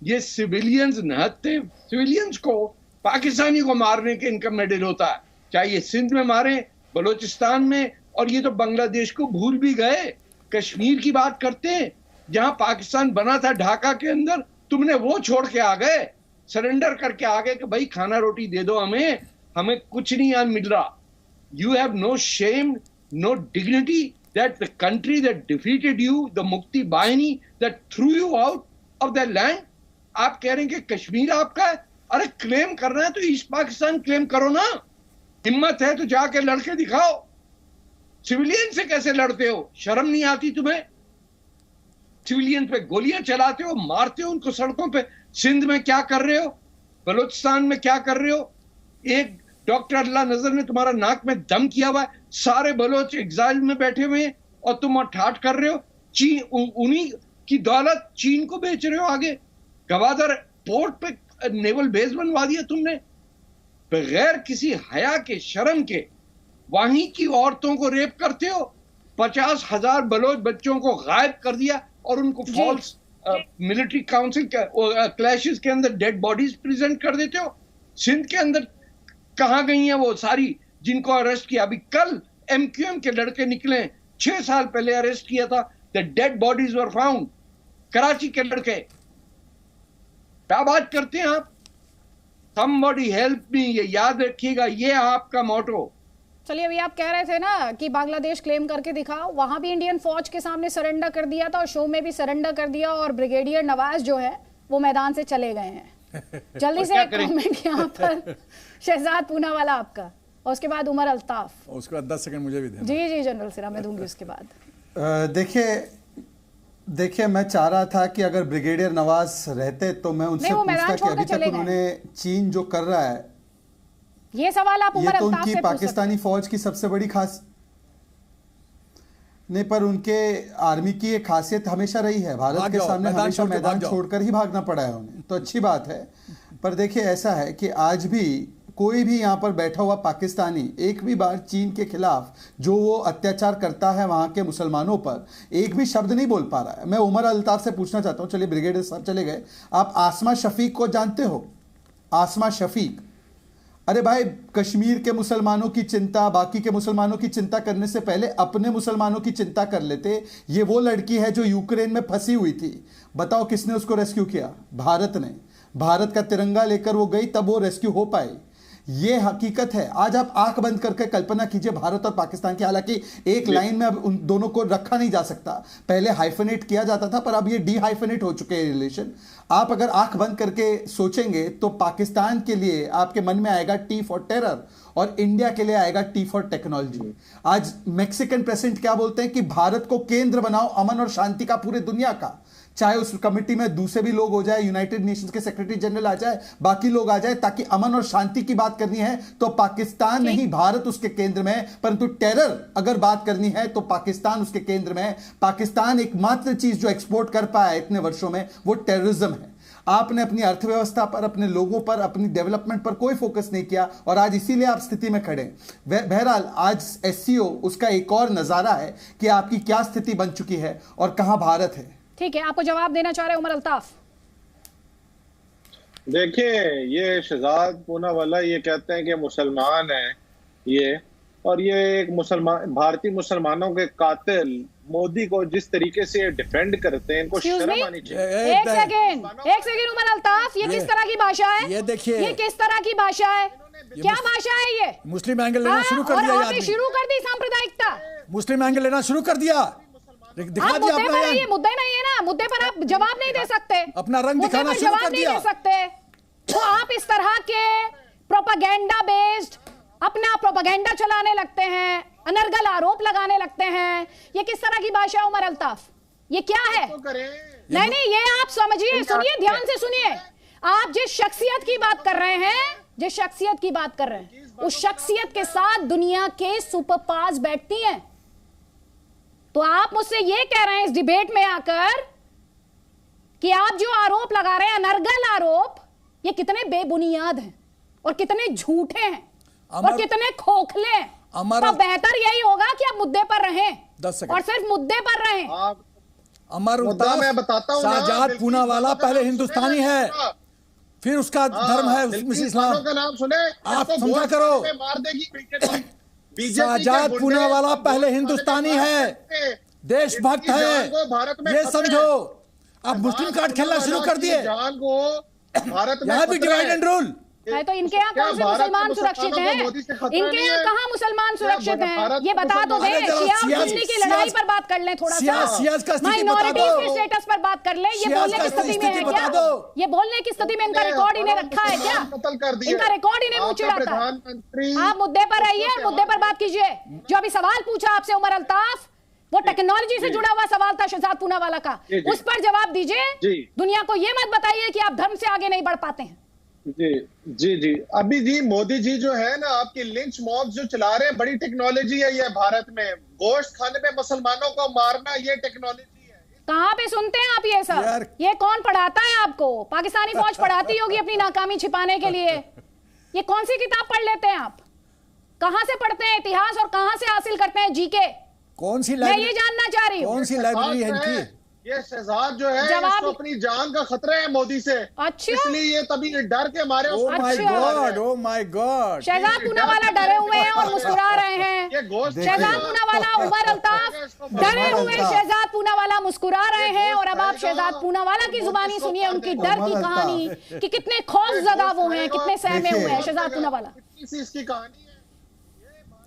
ये सिविलियंस, निहत्ते सिविलियंस को, पाकिस्तानी को मारने के इनका मेडल होता है। चाहे ये सिंध में मारे, बलोचिस्तान में, और ये तो बांग्लादेश को भूल भी गए। कश्मीर की बात करते हैं, जहां पाकिस्तान बना था ढाका के अंदर, तुमने वो छोड़ के आ गए, सरेंडर करके आ गए कि भाई खाना रोटी दे दो हमें, हमें कुछ नहीं आज मिल रहा। You have no shame, no dignity that the country that defeated you, the Mukti Bahini that threw you out of that land, आप कह रहे हैं कि कश्मीर आपका है। अरे क्लेम करना है तो ईस्ट पाकिस्तान क्लेम करो ना, हिम्मत है तो जाके लड़के दिखाओ। सिविलियन से कैसे लड़ते हो? शर्म नहीं आती तुम्हें? सिविलियन पे गोलियां चलाते हो, मारते हो उनको सड़कों पे। सिंध में क्या कर रहे हो? बलूचिस्तान में क्या कर रहे हो? एक डॉक्टर अल्लाह नजर ने तुम्हारा नाक में दम किया हुआ है, सारे बलोच एग्जाइल में बैठे हुए हैं और तुम ठाठ कर रहे हो। चीन, उन्हीं की दौलत चीन को बेच रहे हो आगे। गवादर पोर्ट पे नेवल बेस बनवा दिया तुमने, बगैर किसी हया के, शर्म के। वहीं की औरतों को रेप करते हो। 50,000 बलोच बच्चों को गायब कर दिया और उनको फॉल्स मिलिट्री काउंसिल क्लैशेस के अंदर डेड बॉडीज प्रेजेंट कर देते हो। सिंध के अंदर कहां गई हैं वो सारी जिनको अरेस्ट किया? अभी कल MQM के लड़के निकले, 6 साल पहले अरेस्ट किया था। The dead bodies were found. Karachi के लड़के, क्या बात करते हैं आप? समबॉडी हेल्प मी, ये याद रखिएगा, ये आपका मोटो। चलिए, अभी आप कह रहे थे ना कि बांग्लादेश क्लेम करके दिखाओ, वहां भी इंडियन फौज के सामने सरेंडर कर दिया था और शो में भी सरेंडर कर दिया, और ब्रिगेडियर नवाज जो है वो मैदान से चले गए हैं। जल्दी से एक कमेंट यहाँ पर शहजाद पूनावाला आपका, और उसके बाद उमर अल्ताफ, उसके बाद 10 सेकंड मुझे भी दें। जी जी जनरल सिन्हा मैं दूंगी उसके बाद। देखिए मैं चाह रहा था कि अगर ब्रिगेडियर नवाज रहते तो मैं उनसे पूछता कि अभी तक उन्होंने चीन जो कर रहा है, ये सवाल आप उमर ये तो अल्ताफ उनकी से पूछ सकते पाकिस्तानी हैं। फौज की सबसे बड़ी खास नहीं, पर उनके आर्मी की एक खासियत हमेशा रही है, भारत के सामने हमेशा मैदान छोड़कर ही भागना पड़ा है उन्हें, तो अच्छी बात है। पर देखिए ऐसा है कि आज भी कोई भी यहाँ पर बैठा हुआ पाकिस्तानी एक भी बार चीन के खिलाफ जो वो अत्याचार करता है वहाँ के मुसलमानों पर एक भी शब्द नहीं बोल पा रहा है। मैं उमर अल्ताफ से पूछना चाहता हूँ, चलिए ब्रिगेडियर साहब चले गए, आप आसमा शफीक को जानते हो? आसमा शफीक, अरे भाई कश्मीर के मुसलमानों की चिंता, बाकी के मुसलमानों की चिंता करने से पहले अपने मुसलमानों की चिंता कर लेते। ये वो लड़की है जो यूक्रेन में फंसी हुई थी, बताओ किसने उसको रेस्क्यू किया? भारत ने। भारत का तिरंगा लेकर वो गई, तब वो रेस्क्यू हो पाई। ये हकीकत है। आज आप आंख बंद करके कल्पना कीजिए भारत और पाकिस्तान की, हालांकि एक लाइन में अब उन दोनों को रखा नहीं जा सकता, पहले हाइफनेट किया जाता था पर अब ये डी हाइफनेट हो चुके हैं रिलेशन। आप अगर आंख बंद करके सोचेंगे तो पाकिस्तान के लिए आपके मन में आएगा टी फॉर टेरर और इंडिया के लिए आएगा टी फॉर टेक्नोलॉजी। आज मैक्सिकन प्रेसिडेंट क्या बोलते हैं कि भारत को केंद्र बनाओ अमन और शांति का पूरे दुनिया का, चाहे उस कमिटी में दूसरे भी लोग हो जाए, यूनाइटेड नेशंस के सेक्रेटरी जनरल आ जाए, बाकी लोग आ जाए, ताकि अमन और शांति की बात करनी है तो पाकिस्तान नहीं भारत उसके केंद्र में है, परंतु टेरर अगर बात करनी है तो पाकिस्तान उसके केंद्र में है। पाकिस्तान एकमात्र चीज जो एक्सपोर्ट कर पाया इतने वर्षों में वो टेररिज्म है। आपने अपनी अर्थव्यवस्था पर, अपने लोगों पर, अपनी डेवलपमेंट पर कोई फोकस नहीं किया और आज इसीलिए आप स्थिति में खड़े। बहरहाल आज एससीओ उसका एक और नजारा है कि आपकी क्या स्थिति बन चुकी है और कहां भारत है। ठीक है, आपको जवाब देना चाह रहे हैं उमर अल्ताफ। देखिए, ये शहजाद पूनावाला ये कहते हैं कि मुसलमान है ये, और ये एक मुसलमान, भारतीय मुसलमानों के कातिल मोदी को जिस तरीके से डिफेंड करते हैं, इनको शर्म आनी चाहिए। एक सेकेंड उमर अल्ताफ, ये किस तरह की भाषा है? ये देखिए, ये किस तरह की भाषा है? क्या भाषा है ये? मुस्लिम एंगल लेना शुरू कर दिया, आपने शुरू कर दी सांप्रदायिकता, मुस्लिम एंगल लेना शुरू कर दिया। दिखा दिया मुद्दे पर ये मुद्दे नहीं है ना, मुद्दे पर आप जवाब नहीं दे सकते, अपना रंग दिखाना शुरू कर दिया। नहीं दे सकते तो आप इस तरह के प्रोपेगेंडा बेस्ड अपना प्रोपेगेंडा चलाने लगते हैं, अनर्गल आरोप लगाने लगते हैं। ये किस तरह की भाषा है उमर अल्ताफ? ये क्या है? नहीं, ये आप समझिए, सुनिए, ध्यान से सुनिए। आप जिस शख्सियत की बात कर रहे हैं, जिस शख्सियत की बात कर रहे हैं, उस शख्सियत के साथ दुनिया के सुपर पावर्स बैठती हैं। तो आप मुझसे ये कह रहे हैं इस डिबेट में आकर कि आप जो आरोप लगा रहे हैं, अनर्गल आरोप, ये कितने बेबुनियाद हैं और कितने झूठे हैं और कितने खोखले हैं। तो बेहतर यही होगा कि आप मुद्दे पर रहें और सिर्फ मुद्दे पर रहें। अमर मैं बताता हूं, शहजाद पूनावाला पहले हिंदुस्तानी है, फिर उसका धर्म है इस्लाम का नाम सुने, आप समझा करो। मार देगी शहजाद पूनावाला पहले हिंदुस्तानी है, देशभक्त है, ये समझो। अब मुस्लिम कार्ड खेलना शुरू कर दिए, यहाँ भी डिवाइड एंड रूल है। तो इनके यहाँ कौन से मुसलमान सुरक्षित हैं? इनके यहाँ कहाँ मुसलमान सुरक्षित हैं? ये बता तो दे। शिया और सुन्नी की लड़ाई पर बात कर लें, थोड़ा सा माइनॉरिटीज के स्टेटस पर बात कर लें। ये बोलने की स्थिति में है क्या? ये बोलने की स्थिति में इनका रिकॉर्ड इन्हें रखा है क्या? इनका रिकॉर्ड इन्हें मुँह चिढ़ाता है। आप मुद्दे पर रहिए और मुद्दे पर बात कीजिए। जो अभी सवाल पूछा आपसे उमर अल्ताफ, वो टेक्नोलॉजी से जुड़ा हुआ सवाल था शहजाद पूनावाला का, उस पर जवाब दीजिए। दुनिया को ये मत बताइए कि आप धर्म से आगे नहीं बढ़ पाते हैं। जी अभी जी मोदी जी जो है ना, आपकी लिंच मॉब्स जो चला रहे हैं, बड़ी टेक्नोलॉजी है ये भारत में। गोश्त खाने पे मुसलमानों को मारना, ये टेक्नोलॉजी है। कहाँ पे सुनते हैं आप ये सब? ये कौन पढ़ाता है आपको? पाकिस्तानी फौज पढ़ाती होगी अपनी नाकामी छिपाने के लिए। ये कौन सी किताब पढ़ लेते हैं आप? कहाँ से पढ़ते हैं इतिहास और कहाँ से हासिल करते हैं जीके? कौन सी मैं ये जानना चाह रही हूँ। कौन सी लाइब्रेरी है इनकी? ये शहजाद जो है, इसको अपनी जान का खतरा है मोदी से। अच्छा, इसलिए ये तभी डर के मारे। Oh my God, Shehzad Poonawalla डरे हुए हैं और मुस्कुरा रहे हैं। शहजाद पूनावाला, उमर अल्ताफ डरे हुए, शहजाद पूनावाला मुस्कुरा रहे हैं। और अब आप शहजाद पूनावाला की जुबानी सुनिए उनकी डर की कहानी कि कितने खौफजदा वो हैं, कितने सहमे हुए हैं शहजाद पूनावाला। इसकी कहानी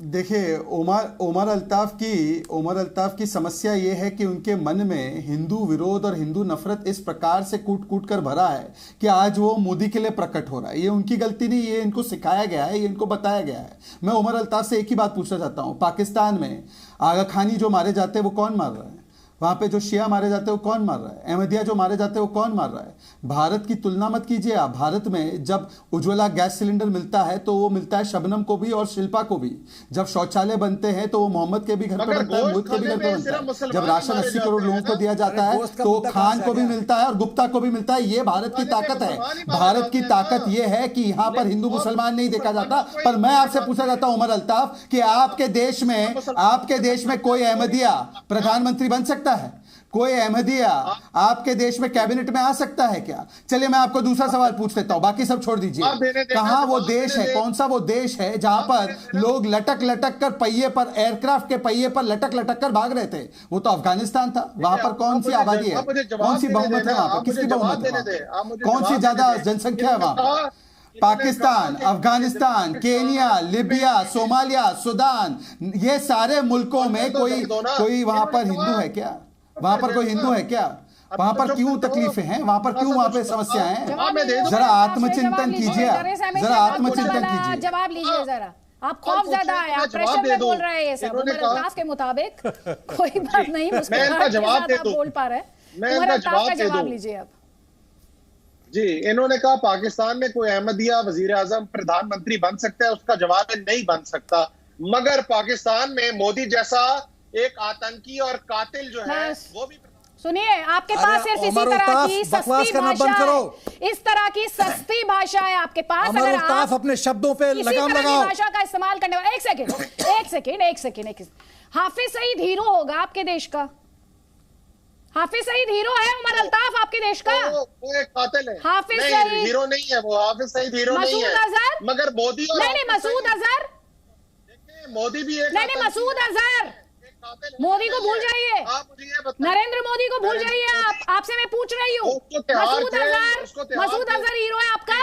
देखिए, उमर अल्ताफ की समस्या ये है कि उनके मन में हिंदू विरोध और हिंदू नफरत इस प्रकार से कूट कूट कर भरा है कि आज वो मोदी के लिए प्रकट हो रहा है। ये उनकी गलती नहीं, ये इनको सिखाया गया है, ये इनको बताया गया है। मैं उमर अल्ताफ से एक ही बात पूछना चाहता हूँ, पाकिस्तान में आगा खानी जो मारे जाते हैं वो कौन मार रहा है? वहां पे जो शिया मारे जाते हैं वो कौन मार रहा है? अहमदिया जो मारे जाते हैं वो कौन मार रहा है? भारत की तुलना मत कीजिए आप। भारत में जब उज्ज्वला गैस सिलेंडर मिलता है तो वो मिलता है शबनम को भी और शिल्पा को भी। जब शौचालय बनते हैं तो वो मोहम्मद के भी घर पर बनता है, मोहित के भी घर पर बनता है। जब राशन 80 करोड़ लोगों को दिया जाता है तो खान को भी मिलता है और गुप्ता को भी मिलता है। ये भारत की ताकत है। भारत की ताकत ये है कि यहाँ पर हिंदू मुसलमान नहीं देखा जाता। पर मैं आपसे पूछना चाहता हूं उमर अल्ताफ कि आपके देश में कोई अहमदिया प्रधानमंत्री बन सकता है? कोई अहमदिया आपके देश में कैबिनेट में आ सकता है क्या? चलिए मैं आपको दूसरा सवाल पूछ लेता हूं, बाकी सब छोड़ दीजिए। कहां वो देश है, कौन सा वो देश है जहां पर लोग लटक लटक कर पहिए पर, एयरक्राफ्ट के पहिए पर लटक लटक कर भाग रहे थे? वो तो अफगानिस्तान था। वहां पर कौन सी आबादी है, कौन सी बहुमत है वहां पर, किसकी बहुमत है, कौन सी ज्यादा जनसंख्या है वहां पर? Pakistan, Afghanistan, Kenya, Libya, Somalia, Sudan, ये सारे मुल्कों में कोई वहां पर हिंदू है क्या? वहां पर कोई हिंदू है क्या? वहां पर क्यों तकलीफें हैं? वहां पर क्यों वहां पे समस्याएं हैं? जरा आत्मचिंतन कीजिए, जरा आत्मचिंतन कीजिए। जवाब लीजिए जरा। आप खौफ ज्यादा है, आप प्रेशर में बोल रहे हैं ये सब। उमर अल्ताफ के मुताबिक कोई बात नहीं, मुस्कुराहट के साथ आप बोल पा रहे हैं। उमर अल्ताफ का जवाब लीजिए अब। जी, इन्होंने कहा पाकिस्तान में कोई अहमदिया वजीर आजम प्रधानमंत्री बन सकता है, उसका जवाब है नहीं बन सकता। मगर पाकिस्तान में मोदी जैसा एक आतंकी और कातिल जो है वो भी। सुनिए, आपके पास सिर्फ इसी तरह की सस्ती भाषा है, इस तरह की सस्ती भाषा है आपके पास। अगर आप अपने शब्दों पे लगाम लगाओ, भाषा का इस्तेमाल करने वाले। एक सेकेंड, हाफिज सईद हीरो होगा आपके देश का? हाफिज सईद हीरो है उमर अल्ताफ आपके देश का? वो एक कातिल है। हाफिज सईद हीरो नहीं है, वो हाफिज सईद हीरो नहीं है। मसूद अजहर, मगर मोदी और नहीं मसूद अजहर, मोदी भी एक नहीं मसूद अजहर। मोदी को भूल जाइए, नरेंद्र मोदी को भूल जाइए। आपसे मैं पूछ रही हूँ, मसूद अजहर हीरो है आपका?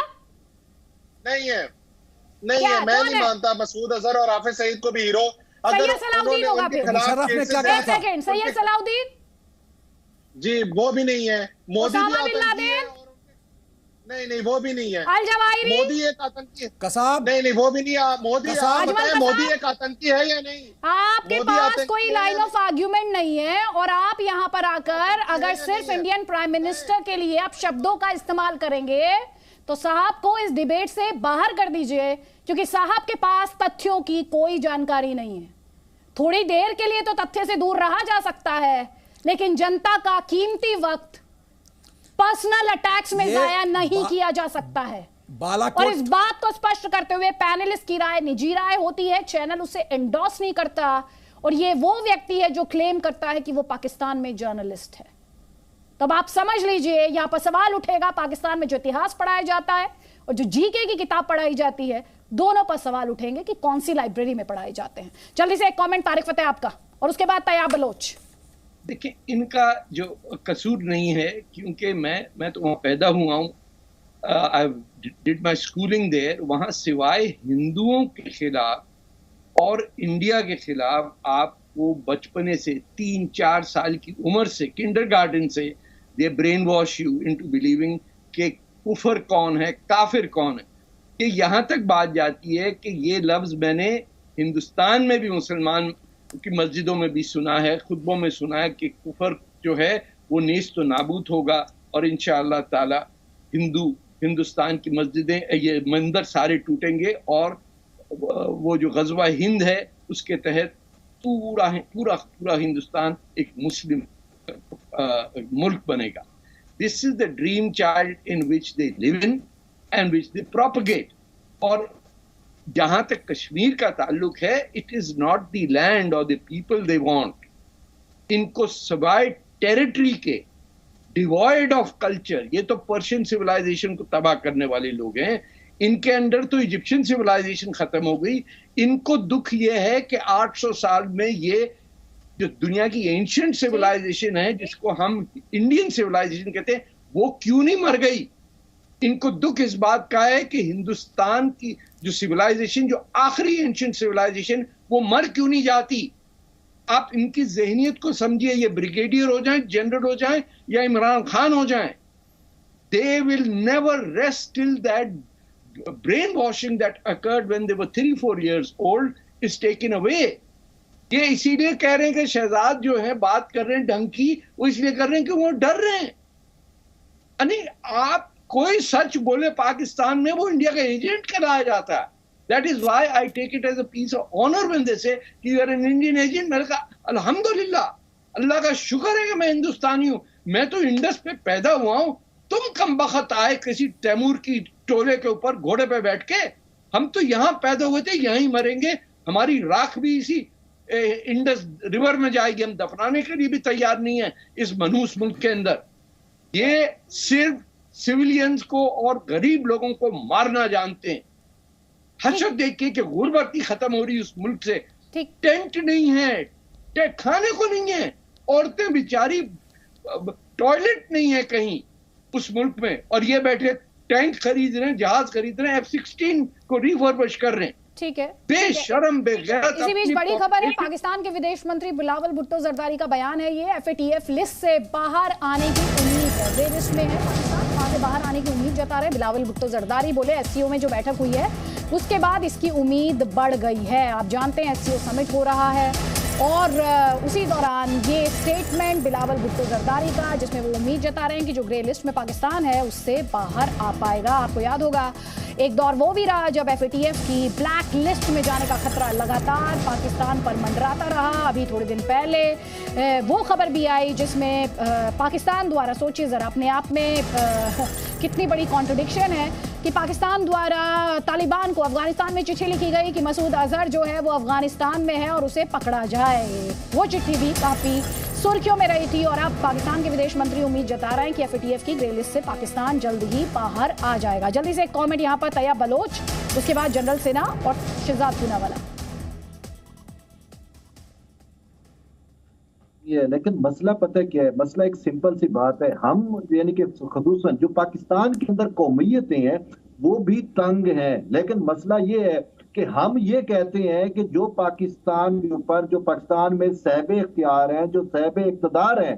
नहीं है, मैं नहीं मानता मसूद अजहर और हाफिज सईद को भी हीरो। सैयद सलाउद्दीन होगा फिर। सैयद सलाउद्दीन जी, वो भी नहीं है। मोदी ओसामा बिन लादेन, नहीं वो भी नहीं है। अल जवाहिरी, मोदी एक आतंकी है। कसाब, नहीं वो भी नहीं है। मोदी मोदी एक आतंकी है या नहीं? आपके पास कोई लाइन ऑफ आर्ग्यूमेंट नहीं है और आप यहाँ पर आकर अगर सिर्फ इंडियन प्राइम मिनिस्टर के लिए आप शब्दों का इस्तेमाल करेंगे तो साहब को इस डिबेट से बाहर कर दीजिए, क्योंकि साहब के पास तथ्यों की कोई जानकारी नहीं है। थोड़ी देर के लिए तो तथ्य से दूर रहा जा सकता है, लेकिन जनता का कीमती वक्त पर्सनल अटैक्स में जाया नहीं किया जा सकता है। और इस बात को स्पष्ट करते हुए पैनलिस्ट की राय निजी राय होती है, चैनल उसे एंडोर्स नहीं करता। और ये वो व्यक्ति है जो क्लेम करता है कि वो पाकिस्तान में जर्नलिस्ट है। तब आप समझ लीजिए यहां पर सवाल उठेगा, पाकिस्तान में जो इतिहास पढ़ाया जाता है और जो जीके की किताब पढ़ाई जाती है, दोनों पर सवाल उठेंगे कि कौन सी लाइब्रेरी में पढ़ाए जाते हैं। जल्दी से एक कॉमेंट तारिक फतेह आपका, और उसके बाद तैयाब बलोच। देखिए, इनका जो कसूर नहीं है, क्योंकि मैं तो वहाँ पैदा हुआ हूँ, I did my schooling there. वहाँ सिवाय हिंदुओं के खिलाफ और इंडिया के खिलाफ आपको बचपने से 3-4 साल की उम्र से, किंडरगार्टन से, they brain wash you into believing कि कुफर कौन है, काफिर कौन है। कि यहाँ तक बात जाती है कि ये लफ्ज मैंने हिंदुस्तान में भी मुसलमान की मस्जिदों में भी सुना है, खुतबों में सुना है कि कुफर जो है वो नेस्त तो नाबूद होगा और इंशाअल्लाह ताला हिंदुस्तान की मस्जिदें, ये मंदिर सारे टूटेंगे और वो जो गज़वा हिंद है उसके तहत पूरा हिंदुस्तान एक मुस्लिम मुल्क बनेगा। This is the dream child in which they live in and which they propagate. और जहां तक कश्मीर का ताल्लुक है, it is not the land और द पीपल दे वांट। इनको सवाए टेरिटरी के, डिवॉइड ऑफ कल्चर, ये तो पर्शियन सिविलाइजेशन को तबाह करने वाले लोग हैं। इनके अंदर तो इजिप्शियन सिविलाइजेशन खत्म हो गई। इनको दुख ये है कि 800 साल में ये जो दुनिया की एंशिएंट सिविलाइजेशन है, जिसको हम इंडियन सिविलाइजेशन कहते हैं, वो क्यों नहीं मर गई। इनको दुख इस बात का है कि हिंदुस्तान की जो सिविलाइजेशन, जो आखिरी एंशिएंट सिविलाइजेशन, वो मर क्यों नहीं जाती। आप इनकी ज़हनियत को समझिए, ये ब्रिगेडियर हो जाएं, जनरल हो जाएं या इमरान खान हो जाएं, they will never rest till that brainwashing that occurred when they were 3-4 years old is taken away. ये इसीलिए कह रहे हैं कि शहजाद जो है बात कर रहे हैं ढंग की, वो इसलिए कर रहे हैं कि वो डर रहे हैं। यानी आप कोई सच बोले पाकिस्तान में, वो इंडिया का एजेंट कराया जाता है। That is why I take it as a piece of honour when they say कि you are an Indian agent. मैंने कहा अल्हम्दुलिल्लाह, अल्लाह का शुक्र है कि मैं हिंदुस्तानी हूं, मैं तो इंडस पे पैदा हुआ हूं। तुम कमबख्त आए किसी तैमूर की टोले के ऊपर घोड़े पे बैठ के, हम तो यहां पैदा हुए थे, यहीं मरेंगे, हमारी राख भी इसी इंडस रिवर में जाएगी, हम दफनाने के लिए भी तैयार नहीं है इस मनहूस मुल्क के अंदर। ये सिर्फ सिविलियंस को और गरीब लोगों को मारना जानते हैं। हशर देखिए कि गुर्बती खत्म हो रही उस मुल्क से। टेंट नहीं है, खाने को नहीं है, औरतें बेचारी, टॉयलेट नहीं है कहीं उस मुल्क में, और ये बैठे टैंक खरीद रहे हैं, जहाज खरीद रहे हैं, F-16 को रिफर्बिश कर रहे हैं। ठीक है, बेशरम बेगैरत। इसी बीच बड़ी खबर है, पाकिस्तान के विदेश मंत्री बिलावल भुट्टो जरदारी का बयान है ये। FATF लिस्ट से बाहर आने की उम्मीद है, ग्रे लिस्ट में है पाकिस्तान, वहां से बाहर आने की उम्मीद जता रहे बिलावल भुट्टो जरदारी। बोले SCO में जो बैठक हुई है उसके बाद इसकी उम्मीद बढ़ गई है। आप जानते हैं SCO समिट हो रहा है और उसी दौरान ये स्टेटमेंट बिलावल भुट्टो जरदारी का, जिसमें वो उम्मीद जता रहे हैं कि जो ग्रे लिस्ट में पाकिस्तान है उससे बाहर आ पाएगा। आपको याद होगा एक दौर वो भी रहा जब FATF की ब्लैक लिस्ट में जाने का खतरा लगातार पाकिस्तान पर मंडराता रहा। अभी थोड़े दिन पहले वो खबर भी आई जिसमें पाकिस्तान द्वारा, सोचिए ज़रा अपने आप में कितनी बड़ी कॉन्ट्रडिक्शन है कि पाकिस्तान द्वारा तालिबान को अफगानिस्तान में चिट्ठी लिखी गई कि मसूद अजहर जो है वो अफगानिस्तान में है और उसे पकड़ा जाए। वो चिट्ठी भी काफ़ी सुर्खियों में रही थी और अब पाकिस्तान के विदेश मंत्री उम्मीद जता रहे हैं कि FATF की ग्रे लिस्ट से पाकिस्तान जल्द ही बाहर आ जाएगा। जल्दी से एक कमेंट यहाँ पर तैयब बलोच, उसके बाद जनरल सिन्हा और शहजाद पूनावाला। लेकिन मसला पता क्या है? मसला एक सिंपल सी बात है, हम यानी कि खुसूसन जो पाकिस्तान के अंदर कौमियतें हैं वो भी तंग हैं। लेकिन मसला ये है कि हम ये कहते हैं कि जो पाकिस्तान के ऊपर, जो पाकिस्तान में साहिब इख्तियार हैं, जो साहिब इक़्तिदार हैं,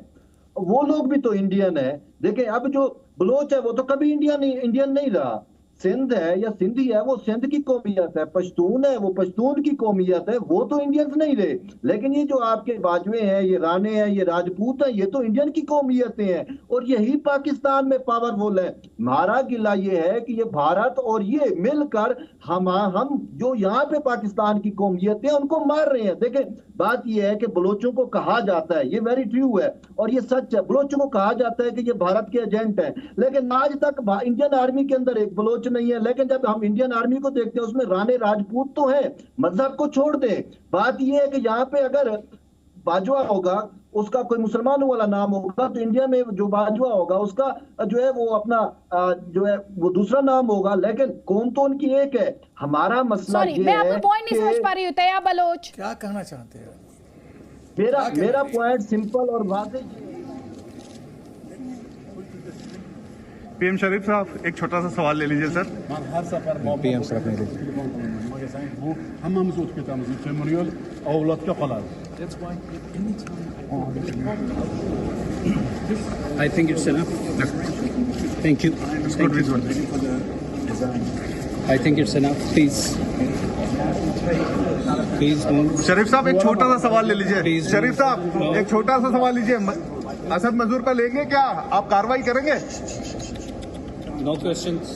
वो लोग भी तो इंडियन है। देखिए अब जो बलोच है वो तो कभी इंडियन नहीं रहा। सिंध है या सिंधी है वो सिंध की कौमियत है, पश्तून है वो पश्तून की कौमियत है, वो तो इंडियंस नहीं रहे। लेकिन ये जो आपके बाजवे हैं, ये राणे हैं, ये राजपूत हैं, ये तो इंडियन की कौमियतें हैं और यही पाकिस्तान में पावरफुल है। हमारा गिला ये है कि ये भारत और ये मिलकर हम जो यहाँ पे पाकिस्तान की कौमियतें हैं उनको मार रहे हैं। देखें बात ये है कि बलोचों को कहा जाता है, ये वेरी ट्रू है और ये सच है, बलोचों को कहा जाता है कि ये भारत के एजेंट हैं। लेकिन आज तक इंडियन आर्मी के अंदर एक बलोच नहीं है। लेकिन जब हम इंडियन आर्मी को देखते हैं उसमें राणे राजपूत तो है, मजहब को छोड़ दें। बात यह है कि यहाँ पे अगर बाजवा होगा, उसका कोई मुसलमानों वाला नाम होगा, तो इंडिया में जो बाजवा होगा उसका जो है वो अपना जो है वो दूसरा नाम होगा। लेकिन कौम तो उनकी एक है। हमारा मसला ये है, मैं आपका पॉइंट नहीं समझ पा रही हूँ। तैयब बलोच क्या कहना चाहते हैं? मेरा पॉइंट सिंपल और वाज़ेह। PM शरीफ साहब एक छोटा सा सवाल ले लीजिए सर। PM साहब ले लीजिए। I think it's enough. Thank you. Thank you. I think it's enough. Please. Please don't. शरीफ साहब एक छोटा सा सवाल ले लीजिए। शरीफ साहब एक छोटा सा सवाल लीजिए। असद मजदूर का लेंगे क्या? आप कार्रवाई करेंगे? No questions.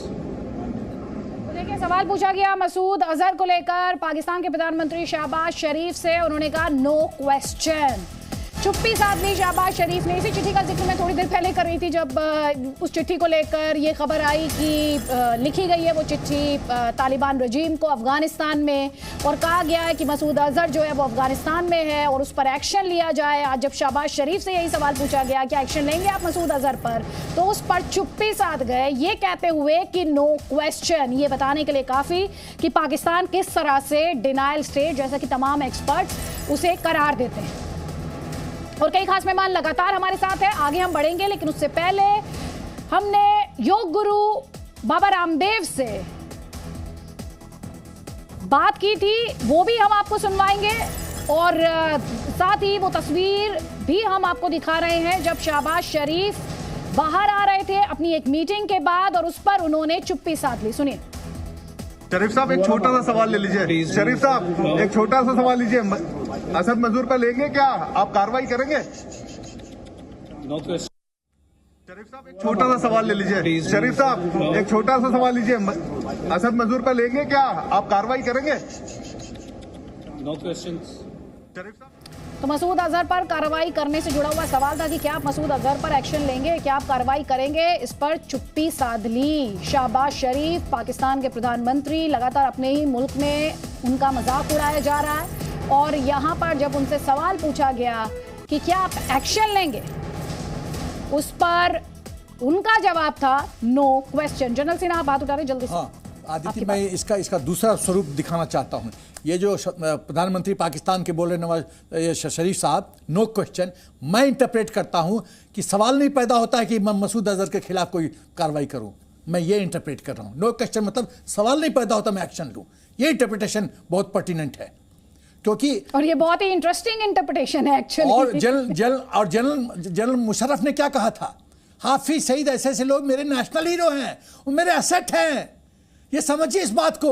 देखिए सवाल पूछा गया मसूद अजहर को लेकर पाकिस्तान के प्रधानमंत्री शहबाज शरीफ से, उन्होंने कहा नो क्वेश्चन। चुप्पी साध ली शहबाज शरीफ ने। इसी चिट्ठी का जिक्र मैं थोड़ी देर पहले कर रही थी जब उस चिट्ठी को लेकर ये खबर आई कि लिखी गई है वो चिट्ठी तालिबान रजीम को अफगानिस्तान में, और कहा गया है कि मसूद अजहर जो है वो अफगानिस्तान में है और उस पर एक्शन लिया जाए। आज जब शहबाज शरीफ से यही सवाल पूछा गया कि एक्शन लेंगे आप मसूद अजहर पर, तो उस पर चुप्पी साध गए, ये कहते हुए कि नो क्वेश्चन। ये बताने के लिए काफ़ी कि पाकिस्तान किस तरह से डिनायल स्टेट, जैसा कि तमाम एक्सपर्ट्स उसे करार देते हैं। और कई खास मेहमान लगातार हमारे साथ हैं, आगे हम बढ़ेंगे, लेकिन उससे पहले हमने योग गुरु बाबा रामदेव से बात की थी, वो भी हम आपको सुनवाएंगे और साथ ही वो तस्वीर भी हम आपको दिखा रहे हैं जब शहबाज शरीफ बाहर आ रहे थे अपनी एक मीटिंग के बाद और उस पर उन्होंने चुप्पी साध ली। सुनिए। शरीफ साहब एक छोटा सा सवाल ले लीजिए। शरीफ साहब एक छोटा सा सवाल लीजिए। असद मजदूर पर लेंगे क्या? आप कार्रवाई करेंगे? शरीफ साहब एक छोटा सा सवाल ले लीजिए। शरीफ साहब एक छोटा सा सवाल लीजिए। असद मजदूर पर लेंगे क्या? आप कार्रवाई करेंगे? शरीफ साहब तो मसूद अजहर पर कार्रवाई करने से जुड़ा हुआ सवाल था कि क्या आप मसूद अजहर पर एक्शन लेंगे, क्या आप कार्रवाई करेंगे। इस पर चुप्पी साध ली शहबाज शरीफ, पाकिस्तान के प्रधानमंत्री। लगातार अपने ही मुल्क में उनका मजाक उड़ाया जा रहा है और यहाँ पर जब उनसे सवाल पूछा गया कि क्या आप एक्शन लेंगे, उस पर उनका जवाब था नो क्वेश्चन। जनरल सिन्हा बात उठा रहे जल्दी से। हाँ आदित्य, मैं इसका दूसरा स्वरूप दिखाना चाहता हूँ। ये जो प्रधानमंत्री पाकिस्तान के बोल रहे नवाज शरीफ साहब, नो क्वेश्चन, मैं इंटरप्रेट करता हूँ कि सवाल नहीं पैदा होता है कि मैं मसूद अजहर के खिलाफ कोई कार्रवाई करूँ। मैं ये इंटरप्रेट कर रहा हूँ। नो क्वेश्चन मतलब सवाल नहीं पैदा होता मैं एक्शन लूँ। ये इंटरप्रिटेशन बहुत पर्टिनेंट है क्योंकि, और ये बहुत ही इंटरेस्टिंग इंटरप्रिटेशन है एक्चुअली। और जनरल मुशर्रफ ने क्या कहा था, हाफिज सईद ऐसे ऐसे लोग मेरे नेशनल हीरो हैं, वो मेरे एसेट हैं, ये समझिए इस बात को।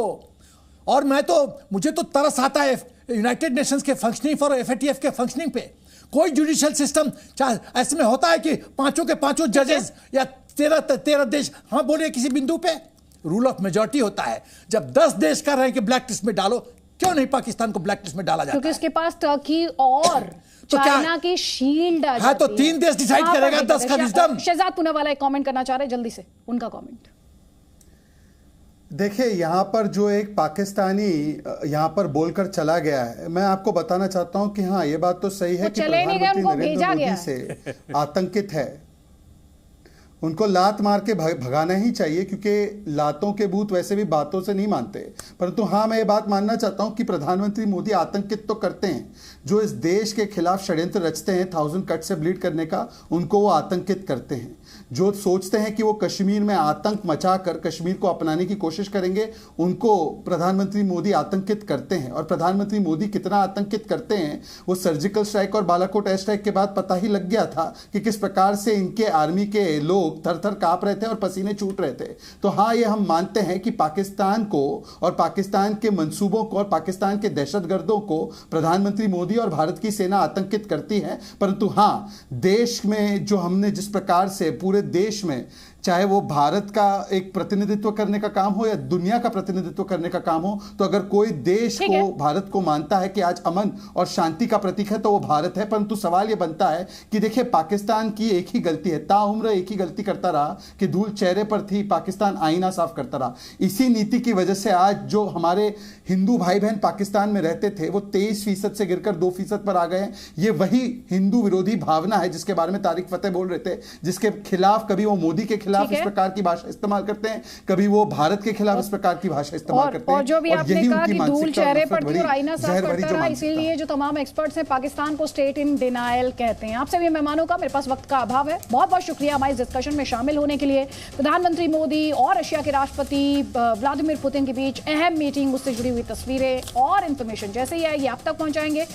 और मुझे तो तरस आता है यूनाइटेड नेशंस के फंक्शनिंग फॉर एफएटीएफ के फंक्शनिंग पे। कोई जुडिशियल सिस्टम ऐसे में होता है कि पांचों के पांचों जजेस या 13 देश हाँ बोले किसी बिंदु पे, रूल ऑफ मेजॉरिटी होता है। जब 10 देश कर रहे हैं कि ब्लैक लिस्ट में डालो, क्यों नहीं पाकिस्तान को ब्लैक लिस्ट में डाला जाता? क्योंकि उसके पास टर्की और चाइना की शील्ड आ जाती है। तो 3 देश डिसाइड करेगा, 10 का विजडम। शहजाद पूनावाला एक कमेंट करना चाह रहे, जल्दी से उनका कमेंट। देखिए यहाँ पर जो एक पाकिस्तानी यहाँ पर बोलकर चला गया है, मैं आपको बताना चाहता हूं कि हाँ ये बात तो सही है कि प्रधानमंत्री नरेंद्र मोदी से आतंकित है, उनको लात मार के भगाना ही चाहिए क्योंकि लातों के भूत वैसे भी बातों से नहीं मानते। परंतु हाँ मैं ये बात मानना चाहता हूं कि प्रधानमंत्री मोदी आतंकित तो करते हैं, जो इस देश के खिलाफ षड्यंत्र रचते हैं 1000 कट से ब्लीड करने का, उनको वो आतंकित करते हैं। जो सोचते हैं कि वो कश्मीर में आतंक मचाकर कश्मीर को अपनाने की कोशिश करेंगे, उनको प्रधानमंत्री मोदी आतंकित करते हैं। और प्रधानमंत्री मोदी कितना आतंकित करते हैं वो सर्जिकल स्ट्राइक और बालाकोट एयर स्ट्राइक के बाद पता ही लग गया था कि किस प्रकार से इनके आर्मी के लोग थर थर कांप रहे थे और पसीने छूट रहे थे। तो हाँ ये हम मानते हैं कि पाकिस्तान को और पाकिस्तान के मंसूबों को और पाकिस्तान के दहशतगर्दों को प्रधानमंत्री मोदी और भारत की सेना आतंकित करती है। परंतु हाँ देश में जो हमने जिस प्रकार से पूरे देश में, चाहे वो भारत का एक प्रतिनिधित्व करने का काम हो या दुनिया का प्रतिनिधित्व करने का काम हो, तो अगर कोई देश को भारत को मानता है कि आज अमन और शांति का प्रतीक है तो वो भारत है। परंतु सवाल ये बनता है कि देखिए पाकिस्तान की एक ही गलती है, ताउम्र एक ही गलती करता रहा कि धूल चेहरे पर थी, पाकिस्तान आईना साफ करता रहा। इसी नीति की वजह से आज जो हमारे हिंदू भाई बहन पाकिस्तान में रहते थे वो 23% से गिरकर 2% पर आ गए हैं। ये वही हिंदू विरोधी भावना है जिसके बारे में तारिक फतेह बोल रहे थे, जिसके खिलाफ कभी वो मोदी के खिलाफ इस प्रकार की भाषा इस्तेमाल करते हैं, कभी वो भारत के खिलाफ इस प्रकार की भाषा इस्तेमाल करते हैं। और जो भी आपने कहा कि धूल चेहरे पर थी और आईना साफ करता रहा, इसीलिए जो तमाम एक्सपर्ट्स हैं पाकिस्तान को स्टेट इन डिनायल कहते हैं। आपसे भी मेहमानों का, मेरे पास वक्त का अभाव है, बहुत बहुत शुक्रिया हमारी डिस्कशन में शामिल होने के लिए। प्रधानमंत्री मोदी और रशिया के राष्ट्रपति व्लादिमीर पुतिन के बीच अहम मीटिंग, उससे जुड़ी हुई तस्वीरें और इंफॉर्मेशन जैसे ही आएगी आप तक पहुंचाएंगे।